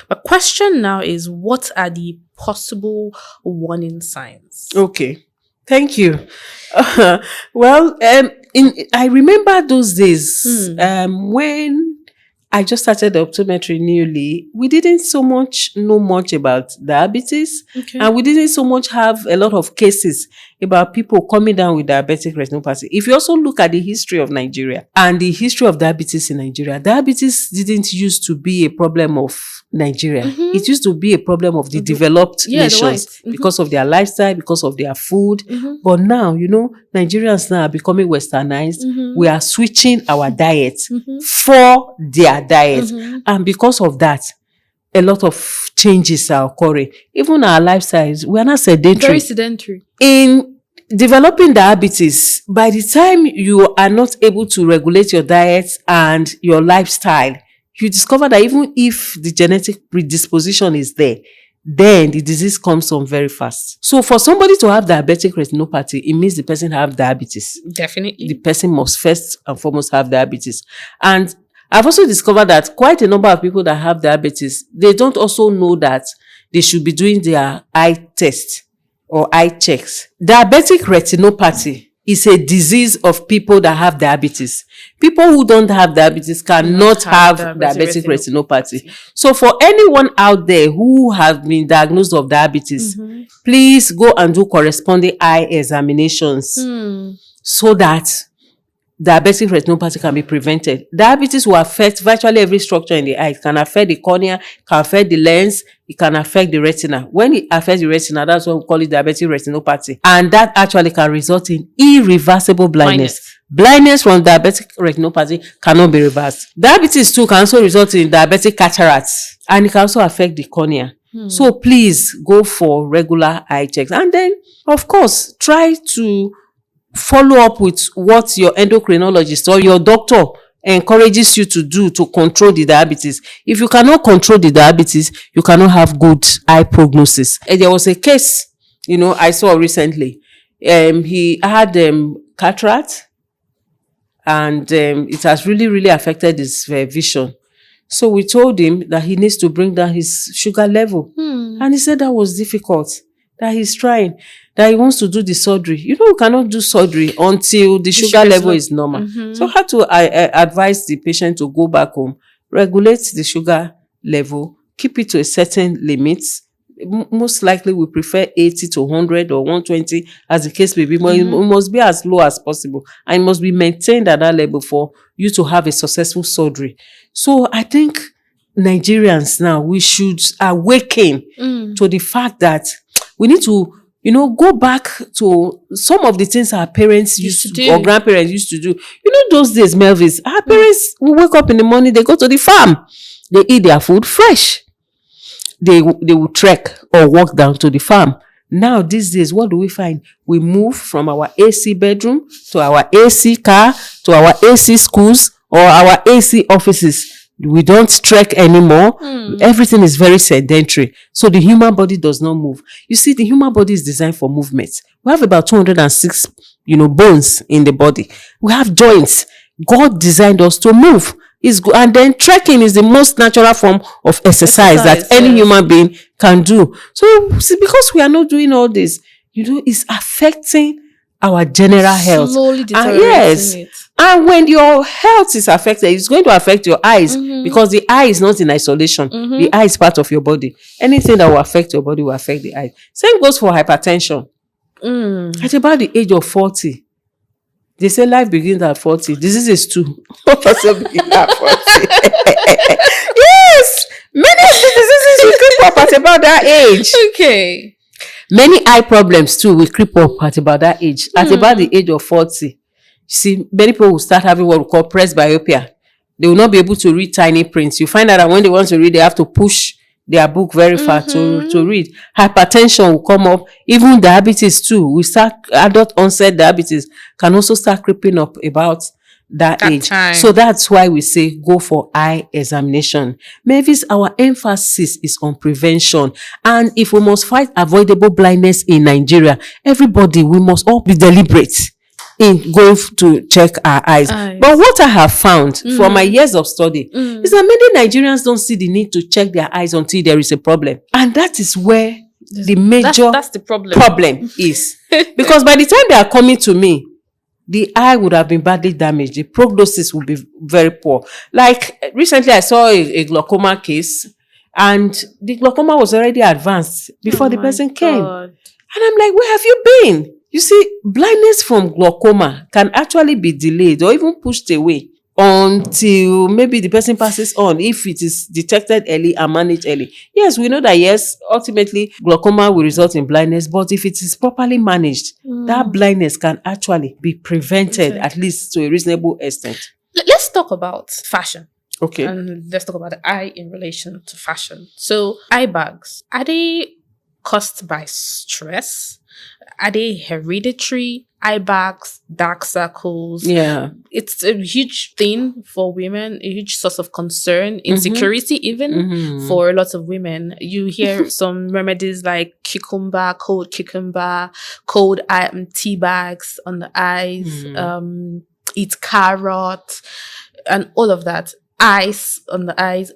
The question now is, what are the possible warning signs? Okay, thank you. Well, I remember those days when I just started the optometry newly. We didn't so much know much about diabetes, and we didn't so much have a lot of cases about people coming down with diabetic retinopathy. If you also look at the history of Nigeria and the history of diabetes in Nigeria, diabetes didn't used to be a problem of Nigeria. It used to be a problem of the developed nations because of their lifestyle, because of their food. But now, Nigerians now are becoming westernized. We are switching our diet for their diet. And because of that, a lot of changes are occurring. Even our lifestyles, we are not sedentary. Very sedentary. In developing diabetes, by the time you are not able to regulate your diet and your lifestyle, you discover that even if the genetic predisposition is there, then the disease comes on very fast. So for somebody to have diabetic retinopathy, it means the person have diabetes. Definitely. The person must first and foremost have diabetes. And I've also discovered that quite a number of people that have diabetes, they don't also know that they should be doing their eye test or eye checks. Diabetic retinopathy is a disease of people that have diabetes. People who don't have diabetes cannot have diabetic retinopathy. So for anyone out there who has been diagnosed of diabetes, please go and do corresponding eye examinations so that diabetic retinopathy can be prevented. Diabetes will affect virtually every structure in the eye. It can affect the cornea, can affect the lens, it can affect the retina. When it affects the retina, that's what we call it diabetic retinopathy. And that actually can result in irreversible blindness. Blindness from diabetic retinopathy cannot be reversed. Diabetes too can also result in diabetic cataracts, and it can also affect the cornea. So please go for regular eye checks. And then, of course, try to follow up with what your endocrinologist or your doctor encourages you to do to control the diabetes. If you cannot control the diabetes, you cannot have good eye prognosis. And there was a case, I saw recently. He had cataract, and it has really, really affected his vision. So we told him that he needs to bring down his sugar level. And he said that was difficult, that he's trying, that he wants to do the surgery. We cannot do surgery until the sugar level is normal. So I had to advise the patient to go back home, regulate the sugar level, keep it to a certain limit. Most likely we prefer 80 to 100 or 120 as the case may be, but it must be as low as possible, and it must be maintained at that level for you to have a successful surgery. So I think Nigerians now, we should awaken to the fact that we need to go back to some of the things our parents used to do or grandparents used to do. Those days, Melvis, our parents will wake up in the morning, they go to the farm, they eat their food fresh. They will trek or walk down to the farm. Now, these days, what do we find? We move from our AC bedroom to our AC car, to our AC schools or our AC offices. We don't trek anymore. Everything is very sedentary. So the human body does not move. You see, the human body is designed for movement. We have about 206, bones in the body. We have joints. God designed us to move. Is good, and then trekking is the most natural form of exercise that any human being can do. So, see, because we are not doing all this, it's affecting our general health. Slowly deteriorating it. And when your health is affected, it's going to affect your eyes, because the eye is not in isolation. The eye is part of your body. Anything that will affect your body will affect the eye. Same goes for hypertension. At about the age of 40, they say life begins at 40. Diseases too also begin at 40. Yes! Many of the diseases will creep up at about that age. Okay. Many eye problems too will creep up at about that age. At about the age of 40. You see, many people will start having what we call presbyopia. They will not be able to read tiny prints. You find out that when they want to read, they have to push their book very far to read. Hypertension will come up. Even diabetes too. We start, adult onset diabetes can also start creeping up about that age. Time. So that's why we say go for eye examination. Mavis, our emphasis is on prevention. And if we must fight avoidable blindness in Nigeria, everybody, we must all be deliberate in going to check our eyes. But what I have found from my years of study is that many Nigerians don't see the need to check their eyes until there is a problem. And that is where the major that's the problem is. Because by the time they are coming to me, the eye would have been badly damaged. The prognosis will be very poor. Like recently I saw a glaucoma case, and the glaucoma was already advanced before the person came. And I'm like, where have you been? You see, blindness from glaucoma can actually be delayed or even pushed away until maybe the person passes on if it is detected early and managed early. Yes, we know that, yes, ultimately glaucoma will result in blindness, but if it is properly managed, that blindness can actually be prevented, at least to a reasonable extent. Let's talk about fashion. Okay. And let's talk about the eye in relation to fashion. So, eye bags, are they caused by stress? Are they hereditary? Eye bags, dark circles. Yeah. It's a huge thing for women, a huge source of concern, insecurity even for lots of women. You hear some remedies like cold tea bags on the eyes, eat carrot, and all of that. Ice on the eyes.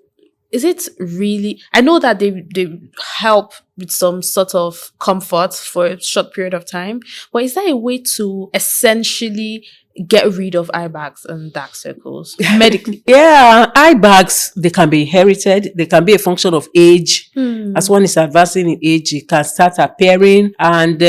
Is it really? I know that they help with some sort of comfort for a short period of time, but is there a way to essentially get rid of eye bags and dark circles medically? Yeah, eye bags, they can be inherited. They can be a function of age. As one is advancing in age, it can start appearing, and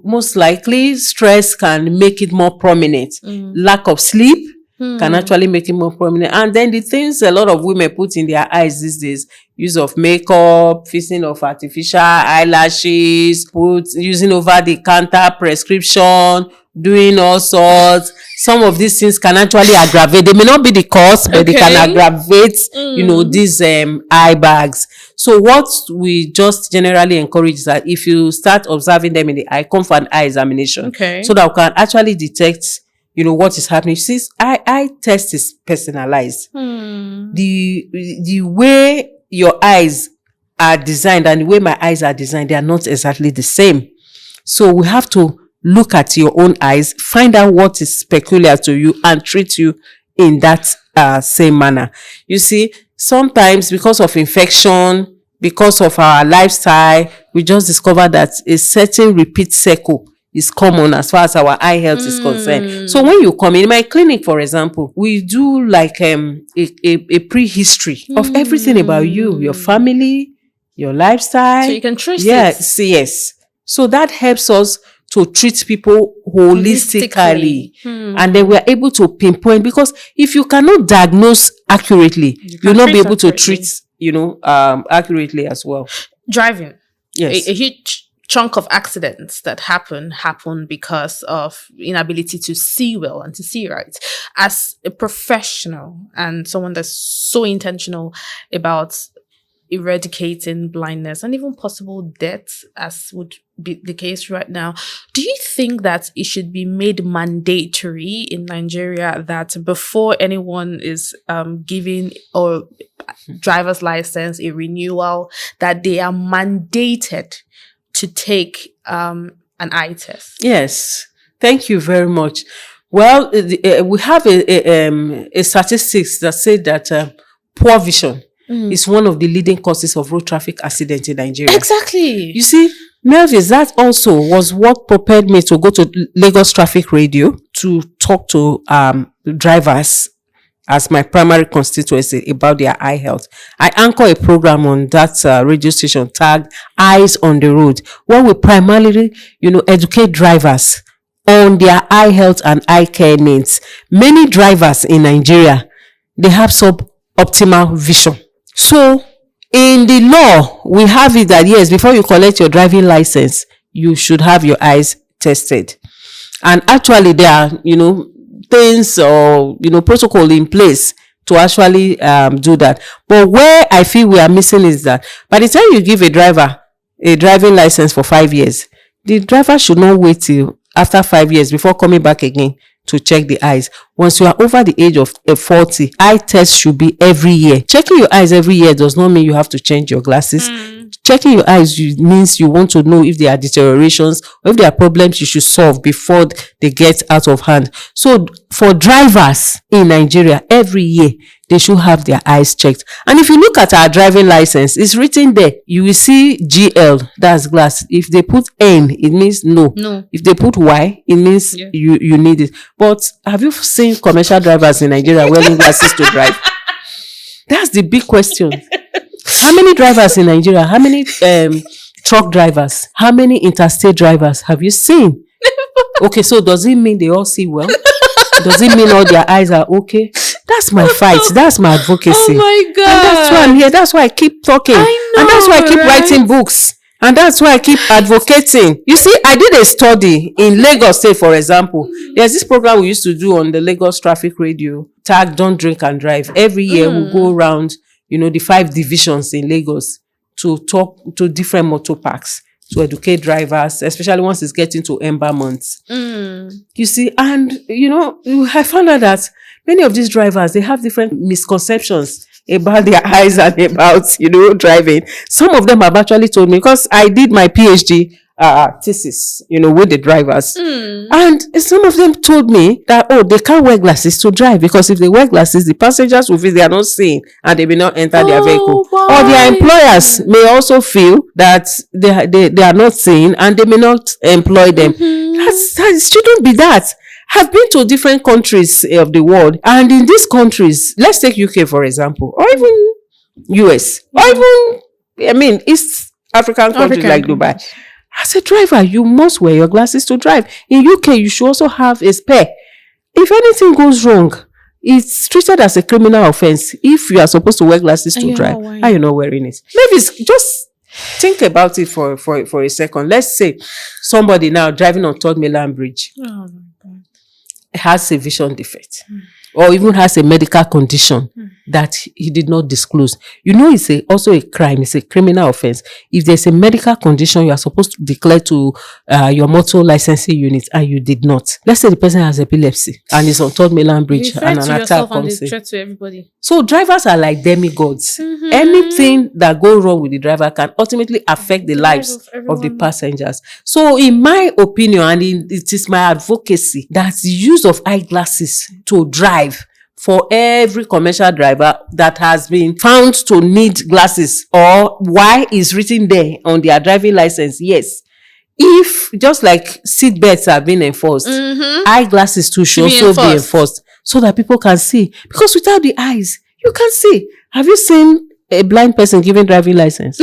most likely stress can make it more prominent. Lack of sleep can actually make it more prominent. And then the things a lot of women put in their eyes these days, use of makeup, fixing of artificial eyelashes, using over-the-counter prescription, doing all sorts. Some of these things can actually aggravate. They may not be the cause, but they can aggravate, these eye bags. So what we just generally encourage is that if you start observing them in the eye, come for an eye examination. So that we can actually detect what is happening. See, eye test is personalized. The way your eyes are designed and the way my eyes are designed, they are not exactly the same. So we have to look at your own eyes, find out what is peculiar to you and treat you in that same manner. You see, sometimes because of infection, because of our lifestyle, we just discover that a certain repeat cycle is common as far as our eye health is concerned. So when you come in my clinic, for example, we do like a prehistory of everything about you, your family, your lifestyle. So you can trace it. Yes. So that helps us to treat people holistically. And then we're able to pinpoint, because if you cannot diagnose accurately, you'll not be able to treat, accurately as well. Driving. Yes. A huge chunk of accidents that happen because of inability to see well and to see right. As a professional and someone that's so intentional about eradicating blindness and even possible death, as would be the case right now, do you think that it should be made mandatory in Nigeria that before anyone is giving or driver's license a renewal, that they are mandated to take an eye test? Yes, thank you very much. Well, we have a statistics that say that poor vision is one of the leading causes of road traffic accidents in Nigeria. Exactly. You see, Melvis, that also was what propelled me to go to Lagos Traffic Radio to talk to drivers as my primary constituency about their eye health. I anchor a program on that radio station tagged Eyes on the Road, where we primarily, educate drivers on their eye health and eye care needs. Many drivers in Nigeria, they have suboptimal vision. So, in the law, we have it that yes, before you collect your driving license, you should have your eyes tested. And actually, there are, things or, protocol in place to actually do that. But where I feel we are missing is that by the time you give a driver a driving license for 5 years, the driver should not wait till after 5 years before coming back again to check the eyes. Once you are over the age of 40, eye test should be every year. Checking your eyes every year does not mean you have to change your glasses. Checking your eyes means you want to know if there are deteriorations or if there are problems you should solve before they get out of hand. So for drivers in Nigeria, every year, they should have their eyes checked. And if you look at our driving license, it's written there. You will see GL, that's glass. If they put N, it means no. If they put Y, it means you need it. But have you seen commercial drivers in Nigeria wearing glasses to drive? That's the big question. How many drivers in Nigeria? How many truck drivers? How many interstate drivers have you seen? Okay, so does it mean they all see well? Does it mean all their eyes are okay? That's my fight. That's my advocacy. Oh my God. And that's why I'm here. That's why I keep talking. I know, and that's why I keep writing books. And that's why I keep advocating. You see, I did a study in Lagos State, for example. There's this program we used to do on the Lagos Traffic Radio, tag Don't Drink and Drive. Every year we go around, the 5 divisions in Lagos to talk to different motor parks, to educate drivers, especially once it's getting to Ember months. You see, and, I found out that many of these drivers, they have different misconceptions about their eyes and about, driving. Some of them have actually told me, because I did my PhD thesis, with the drivers. And some of them told me that, they can't wear glasses to drive, because if they wear glasses, the passengers will feel they are not seeing and they may not enter their vehicle. Or their employers may also feel that they are not seeing and they may not employ them. That shouldn't be that. I've been to different countries of the world, and in these countries, let's take UK for example, or even US, or even, East African countries like Dubai. As a driver, you must wear your glasses to drive. In UK, you should also have a spare. If anything goes wrong, it's treated as a criminal offense if you are supposed to wear glasses to drive and you're not wearing it. Maybe it's just think about it for a second. Let's say somebody now driving on Third Mainland Bridge has a vision defect or even has a medical condition that he did not disclose. You know, it's also a crime. It's a criminal offense. If there's a medical condition you are supposed to declare to your motor licensing unit and you did not. Let's say the person has epilepsy and is on Third Mainland Bridge and an attack comes in. To everybody. So drivers are like demigods. Mm-hmm. Anything that goes wrong with the driver can ultimately affect the lives of the passengers. So in my opinion, and it is my advocacy, that the use of eyeglasses to drive for every commercial driver that has been found to need glasses or why is written there on their driving license, yes. If just like seat belts are being enforced, eyeglasses too should also be enforced so that people can see. Because without the eyes, you can't see. Have you seen a blind person giving driving license?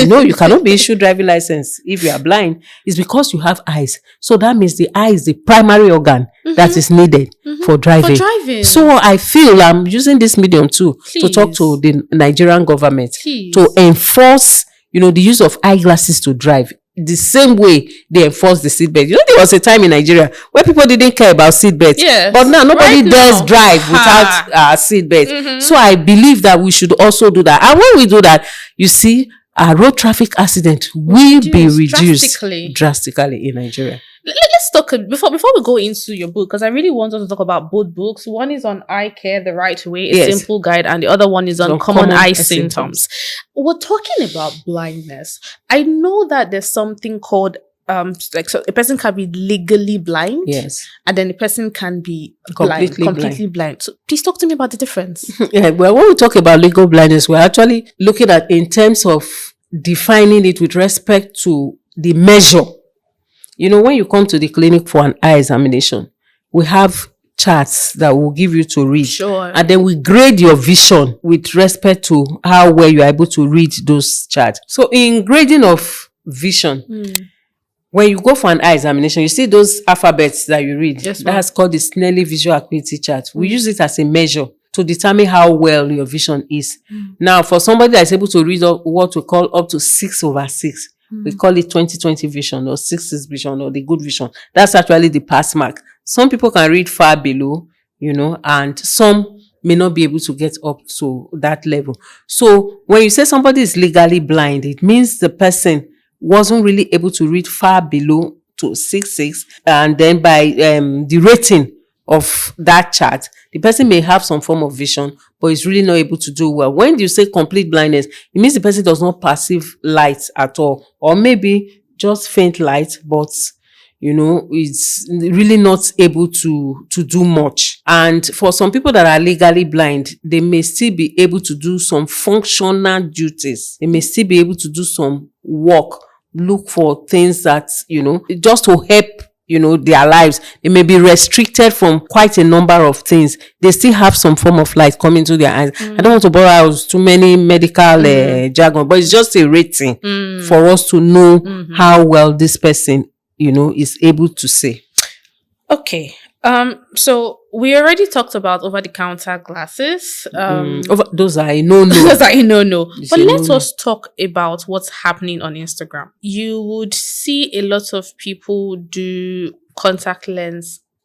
No, you cannot be issued driving license if you are blind. It's because you have eyes. So that means the eye is the primary organ that is needed for driving. So I feel I'm using this medium too to talk to the Nigerian government to enforce, the use of eyeglasses to drive. The same way they enforce the seatbelt. There was a time in Nigeria where people didn't care about seatbelts. Yes. But now nobody dares drive without seatbelt. So I believe that we should also do that. And when we do that, you see, road traffic accident will be reduced drastically in Nigeria. Let's talk before we go into your book, because I really want us to talk about both books. One is on eye care the right way, a simple guide, and the other one is on common eye symptoms. We're talking about blindness. I know that there's something called so a person can be legally blind, and then a person can be completely blind. So please talk to me about the difference. Well, when we talk about legal blindness, we're actually looking at in terms of defining it with respect to the measure. When you come to the clinic for an eye examination, we have charts that we'll give you to read. Sure. And then we grade your vision with respect to how well you're able to read those charts. So in grading of vision, when you go for an eye examination, you see those alphabets that you read. Yes, that's called the Snelling Visual Acuity Chart. We use it as a measure to determine how well your vision is. Now, for somebody that's able to read what we call up to 6/6, we call it 20/20 vision or 6/6 vision or the good vision. That's actually the pass mark. Some people can read far below, and some may not be able to get up to that level. So when you say somebody is legally blind, it means the person wasn't really able to read far below to 6/6. And then by the rating of that chart, the person may have some form of vision, but is really not able to do well. When you say complete blindness, it means the person does not perceive light at all, or maybe just faint light, but it's really not able to do much. And for some people that are legally blind, they may still be able to do some functional duties. They may still be able to do some work, look for things that, just to help their lives. They may be restricted from quite a number of things. They still have some form of light coming to their eyes. I don't want to borrow out too many medical jargon, but it's just a rating for us to know how well this person, is able to see. Okay. So we already talked about over-the-counter glasses. Those are a no-no. Those are a no-no. But let us talk about what's happening on Instagram. You would see a lot of people do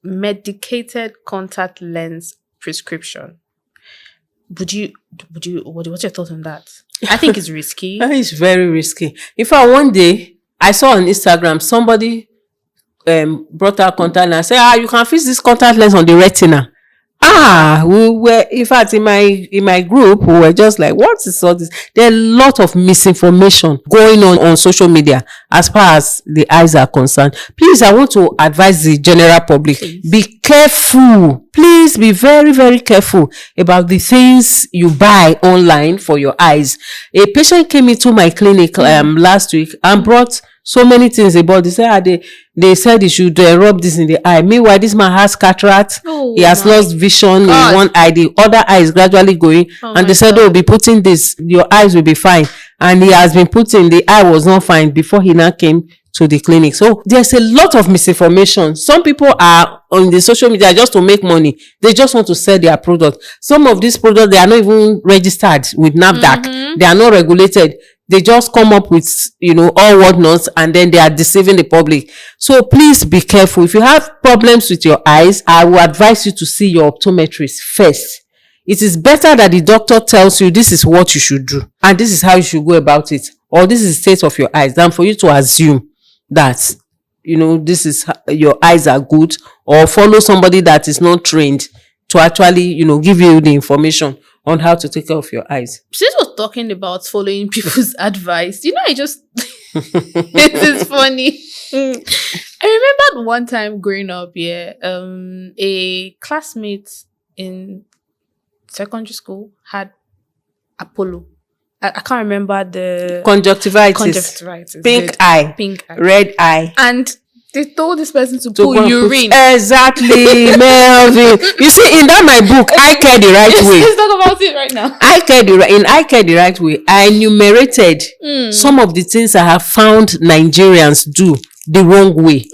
medicated contact lens prescription. What's your thought on that? I think it's risky. It's very risky. In fact, one day I saw on Instagram somebody brought out contact lens and said, you can fix this contact lens on the retina. We were, in fact, in my group, we were just like, what is all this? There are a lot of misinformation going on social media as far as the eyes are concerned. Please, I want to advise the general public, be careful. Please be very, very careful about the things you buy online for your eyes. A patient came into my clinic last week and brought so many things about this. They said he should rub this in the eye. Meanwhile, this man has cataract. He has lost vision in one eye. The other eye is gradually going. And they said, be putting this. Your eyes will be fine. And he has been putting, the eye was not fine before he now came to the clinic. So there's a lot of misinformation. Some people are on the social media just to make money. They just want to sell their product. Some of these products, they are not even registered with NAFDAC. They are not regulated. They just come up with, all whatnots, and then they are deceiving the public. So please be careful. If you have problems with your eyes, I will advise you to see your optometrist first. it is better that the doctor tells you this is what you should do and this is how you should go about it, or this is the state of your eyes, than for you to assume that, this is your eyes are good, or follow somebody that is not trained to actually, give you the information on how to take care of your eyes. Since we're talking about following people's advice, I just this is funny. I remembered one time growing up, a classmate in secondary school had Apollo. I can't remember the conjunctivitis, pink eye, red eye, and they told this person to pull urine. Exactly, Melvin. You see, in that my book, I Care the Right Way. Let's talk about it right now. I Care the Right Way, I enumerated some of the things I have found Nigerians do the wrong way.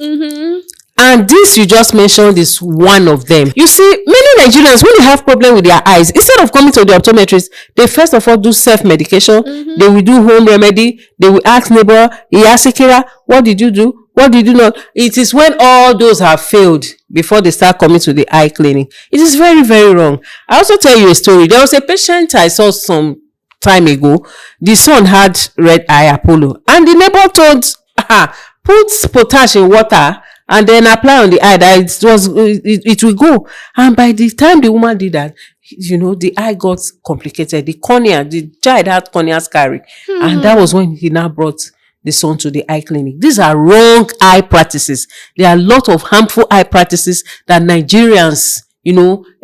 And this you just mentioned is one of them. You see, many Nigerians, when they have problem with their eyes, instead of coming to the optometrist, they first of all do self-medication. They will do home remedy. They will ask neighbor, Iyasikira, what did you do? What did you not? It is when all those have failed before they start coming to the eye clinic. It is very, very wrong. I also tell you a story. There was a patient I saw some time ago. The son had red eye, Apollo. And the neighbor told her, put potash in water and then apply on the eye that it will go. And by the time the woman did that, the eye got complicated. The child had cornea scarring. And that was when he now brought the son to the eye clinic. These are wrong eye practices. There are a lot of harmful eye practices that Nigerians,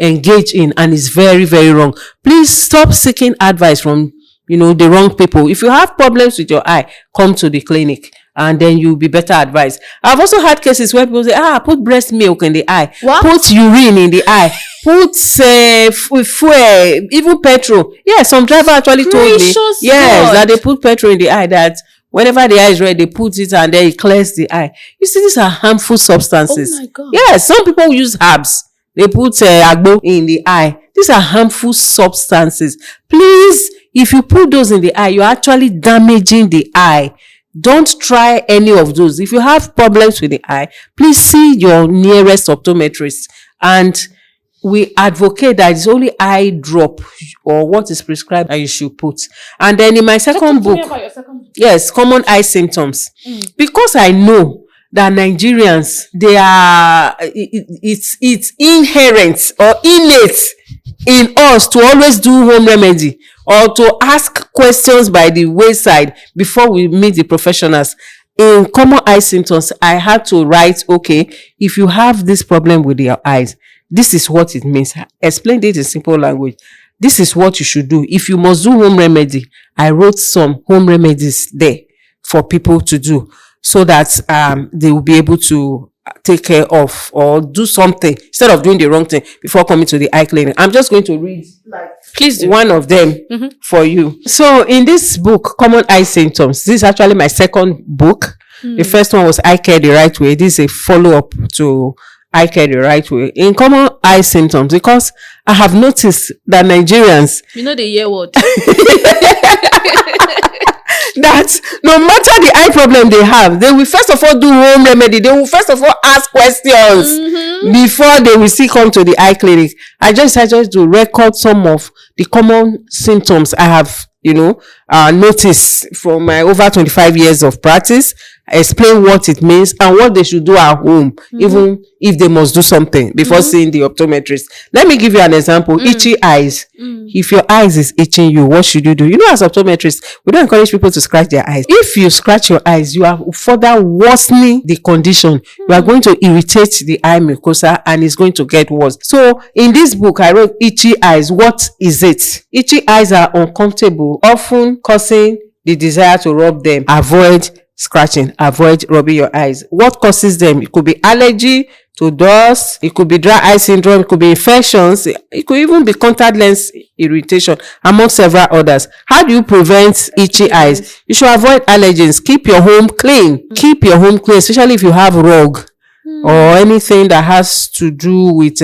engage in, and it's very, very wrong. Please stop seeking advice from, the wrong people. If you have problems with your eye, come to the clinic and then you'll be better advised. I've also had cases where people say, put breast milk in the eye, put urine in the eye, put fuel, even petrol. Yeah, some driver actually told me, yes, that they put petrol in the eye, that whenever the eye is red, they put it and then it clears the eye. You see, these are harmful substances. Oh my God. Yes, some people use herbs. They put agbo in the eye. These are harmful substances. Please, if you put those in the eye, you're actually damaging the eye. Don't try any of those. If you have problems with the eye, please see your nearest optometrist. And we advocate that it's only eye drop or what is prescribed that you should put. And then in my second book, yes, common eye symptoms. Because I know that Nigerians, it's inherent or innate in us to always do home remedy or to ask questions by the wayside before we meet the professionals. In common eye symptoms, I had to write, okay, if you have this problem with your eyes, this is what it means. I explained it in simple language. This is what you should do. If you must do home remedy, I wrote some home remedies there for people to do so that they will be able to take care of or do something instead of doing the wrong thing before coming to the eye clinic. I'm just going to read Please do. one of them for you. So in this book, Common Eye Symptoms, this is actually my second book. The first one was I Care the Right Way. This is a follow-up to I Care the Right Way. In Common Eye Symptoms, because I have noticed that Nigerians, the year word. that no matter the eye problem they have, they will first of all do home remedy. They will first of all ask questions before they will come to the eye clinic. I just decided to record some of the common symptoms I have, noticed from my over 25 years of practice. Explain what it means and what they should do at home, even if they must do something before seeing the optometrist. Let me give you an example. Itchy eyes. If your eyes is itching you, what should you do? As optometrists, we don't encourage people to scratch their eyes. If you scratch your eyes, you are further worsening the condition. You are going to irritate the eye mucosa and it's going to get worse. So in this book, I wrote itchy eyes. What is it? Itchy eyes are uncomfortable, often causing the desire to rub them. Avoid scratching, avoid rubbing your eyes. What causes them? It could be allergy to dust, it could be dry eye syndrome, it could be infections, it could even be contact lens irritation, among several others. How do you prevent itchy eyes? You should avoid allergens. Keep your home clean. Keep your home clean, especially if you have rug or anything that has to do with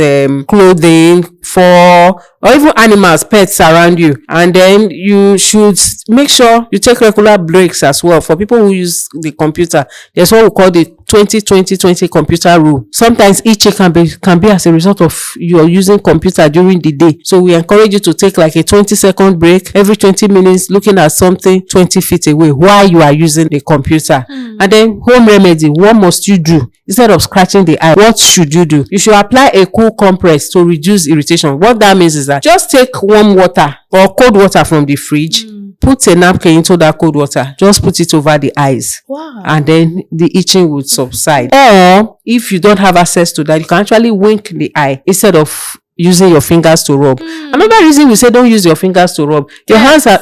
clothing, fur, or even animals, pets around you. And then you should make sure you take regular breaks as well. For people who use the computer, there's what we call the 20-20-20 computer rule. Sometimes itching can be as a result of you're using computer during the day. So we encourage you to take like a 20-second break every 20 minutes, looking at something 20 feet away while you are using the computer. And then home remedy, what must you do? Instead of scratching the eye, what should you do? You should apply a cool compress to reduce irritation. What that means is that just take warm water or cold water from the fridge, put a napkin into that cold water, just put it over the eyes. Wow. And then the itching would subside. Or if you don't have access to that, you can actually wink the eye instead of using your fingers to rub. Another reason we say don't use your fingers to rub. Your hands are,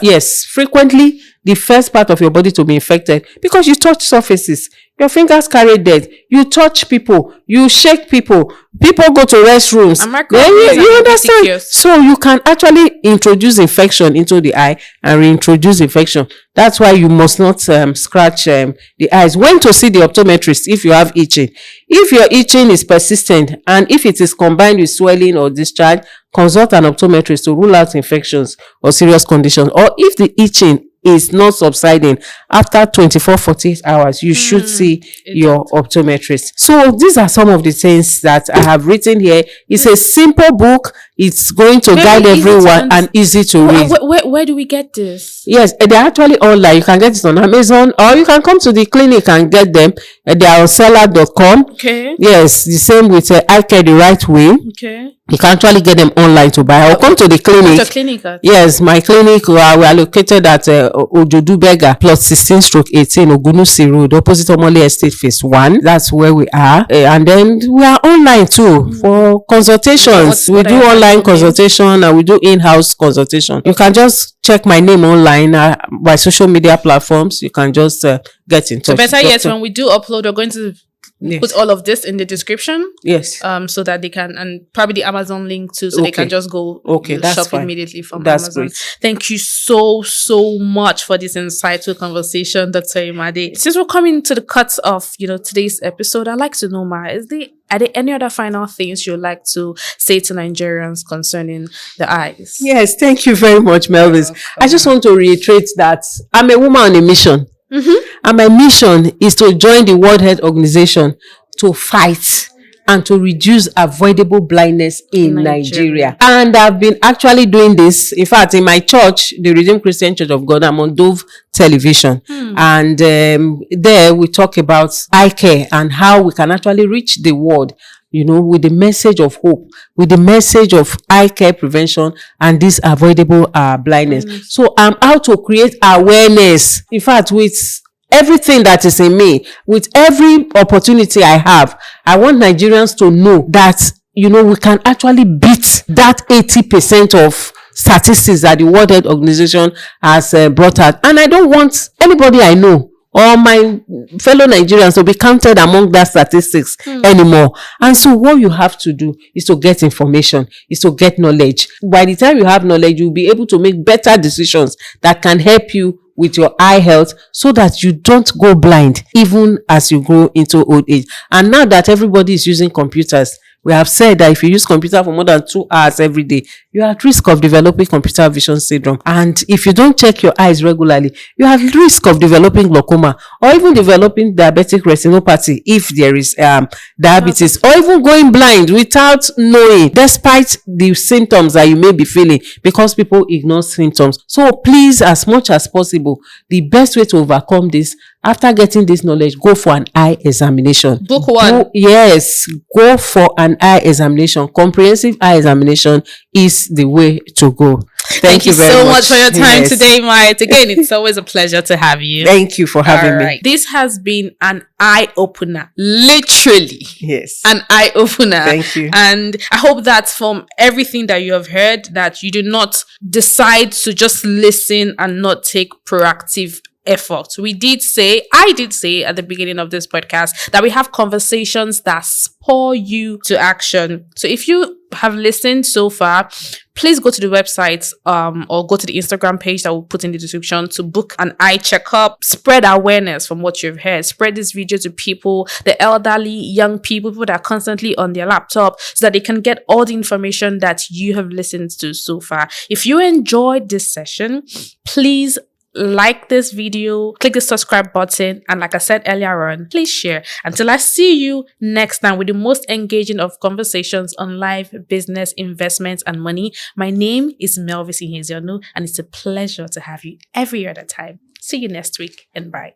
frequently the first part of your body to be infected because you touch surfaces. Your fingers carry dirt. You touch people. You shake people. People go to restrooms. You understand? So you can actually introduce infection into the eye and reintroduce infection. That's why you must not scratch the eyes. When to see the optometrist if you have itching. If your itching is persistent and if it is combined with swelling or discharge, consult an optometrist to rule out infections or serious conditions. Or if the itching is not subsiding after 24-48 hours, you should see your optometrist. So these are some of the things that I have written here. It's a simple book. It's going to guide everyone and easy to read. Where do we get this? Yes, they're actually online. You can get it on Amazon or you can come to the clinic and get them. They are on seller.com. Okay. Yes, the same with iCare the right way. Okay. You can actually get them online to buy or come to the clinic. What's your clinic? Yes, my clinic, we are located at Ojodubega, plot 16/18, Ogunusi Road, opposite Omole Estate, phase 1. That's where we are. And then we are online too for consultations. We do online consultation and we do in-house consultation. You can just check my name online by social media platforms. You can just get in touch. So better yet, when we do upload, we're going to put all of this in the description. Yes. So that they can, and probably the Amazon link too, so they can just go shop fine. immediately from That's Amazon. great. Thank you so much for this insightful conversation, Dr. Imade. Since we're coming to the cut of today's episode, I'd like to know, are there any other final things you'd like to say to Nigerians concerning the eyes? Yes, thank you very much, Melvis. I just want to reiterate that I'm a woman on a mission. And my mission is to join the World Health Organization to fight and to reduce avoidable blindness in Nigeria. And I've been actually doing this. In fact, in my church, the Redeemed Christian Church of God, I'm on Dove Television. And there we talk about eye care and how we can actually reach the world, with the message of hope, with the message of eye care prevention and this avoidable blindness. So I'm out to create awareness. In fact, with everything that is in me, with every opportunity I have, I want Nigerians to know that, we can actually beat that 80% of statistics that the World Health Organization has brought out. And I don't want anybody I know or my fellow Nigerians to be counted among that statistics anymore. And so what you have to do is to get information, is to get knowledge. By the time you have knowledge, you'll be able to make better decisions that can help you with your eye health so that you don't go blind even as you grow into old age. And now that everybody is using computers, we have said that if you use computer for more than 2 hours every day, you are at risk of developing computer vision syndrome. And if you don't check your eyes regularly, you are at risk of developing glaucoma or even developing diabetic retinopathy if there is diabetes, or even going blind without knowing, despite the symptoms that you may be feeling, because people ignore symptoms. So please, as much as possible, the best way to overcome this, after getting this knowledge, go for an eye examination. Book one. Go for an eye examination. Comprehensive eye examination is the way to go. Thank you very so much for your time today, Mike. Again, it's always a pleasure to have you. Thank you for having me. This has been an eye-opener. Literally. Yes. An eye-opener. Thank you. And I hope that from everything that you have heard, that you do not decide to just listen and not take proactive effort. I did say at the beginning of this podcast that we have conversations that spur you to action. So if you have listened so far, please go to the website or go to the Instagram page that we'll put in the description to book an eye checkup. Spread awareness from what you've heard. Spread this video to people, the elderly, young people that are constantly on their laptop, so that they can get all the information that you have listened to so far. If you enjoyed this session, please like this video, click the subscribe button, and like I said earlier on, please share. Until I see you next time with the most engaging of conversations on life, business, investments, and money. My name is Melvis Ihezionu, and it's a pleasure to have you every other time. See you next week, and bye.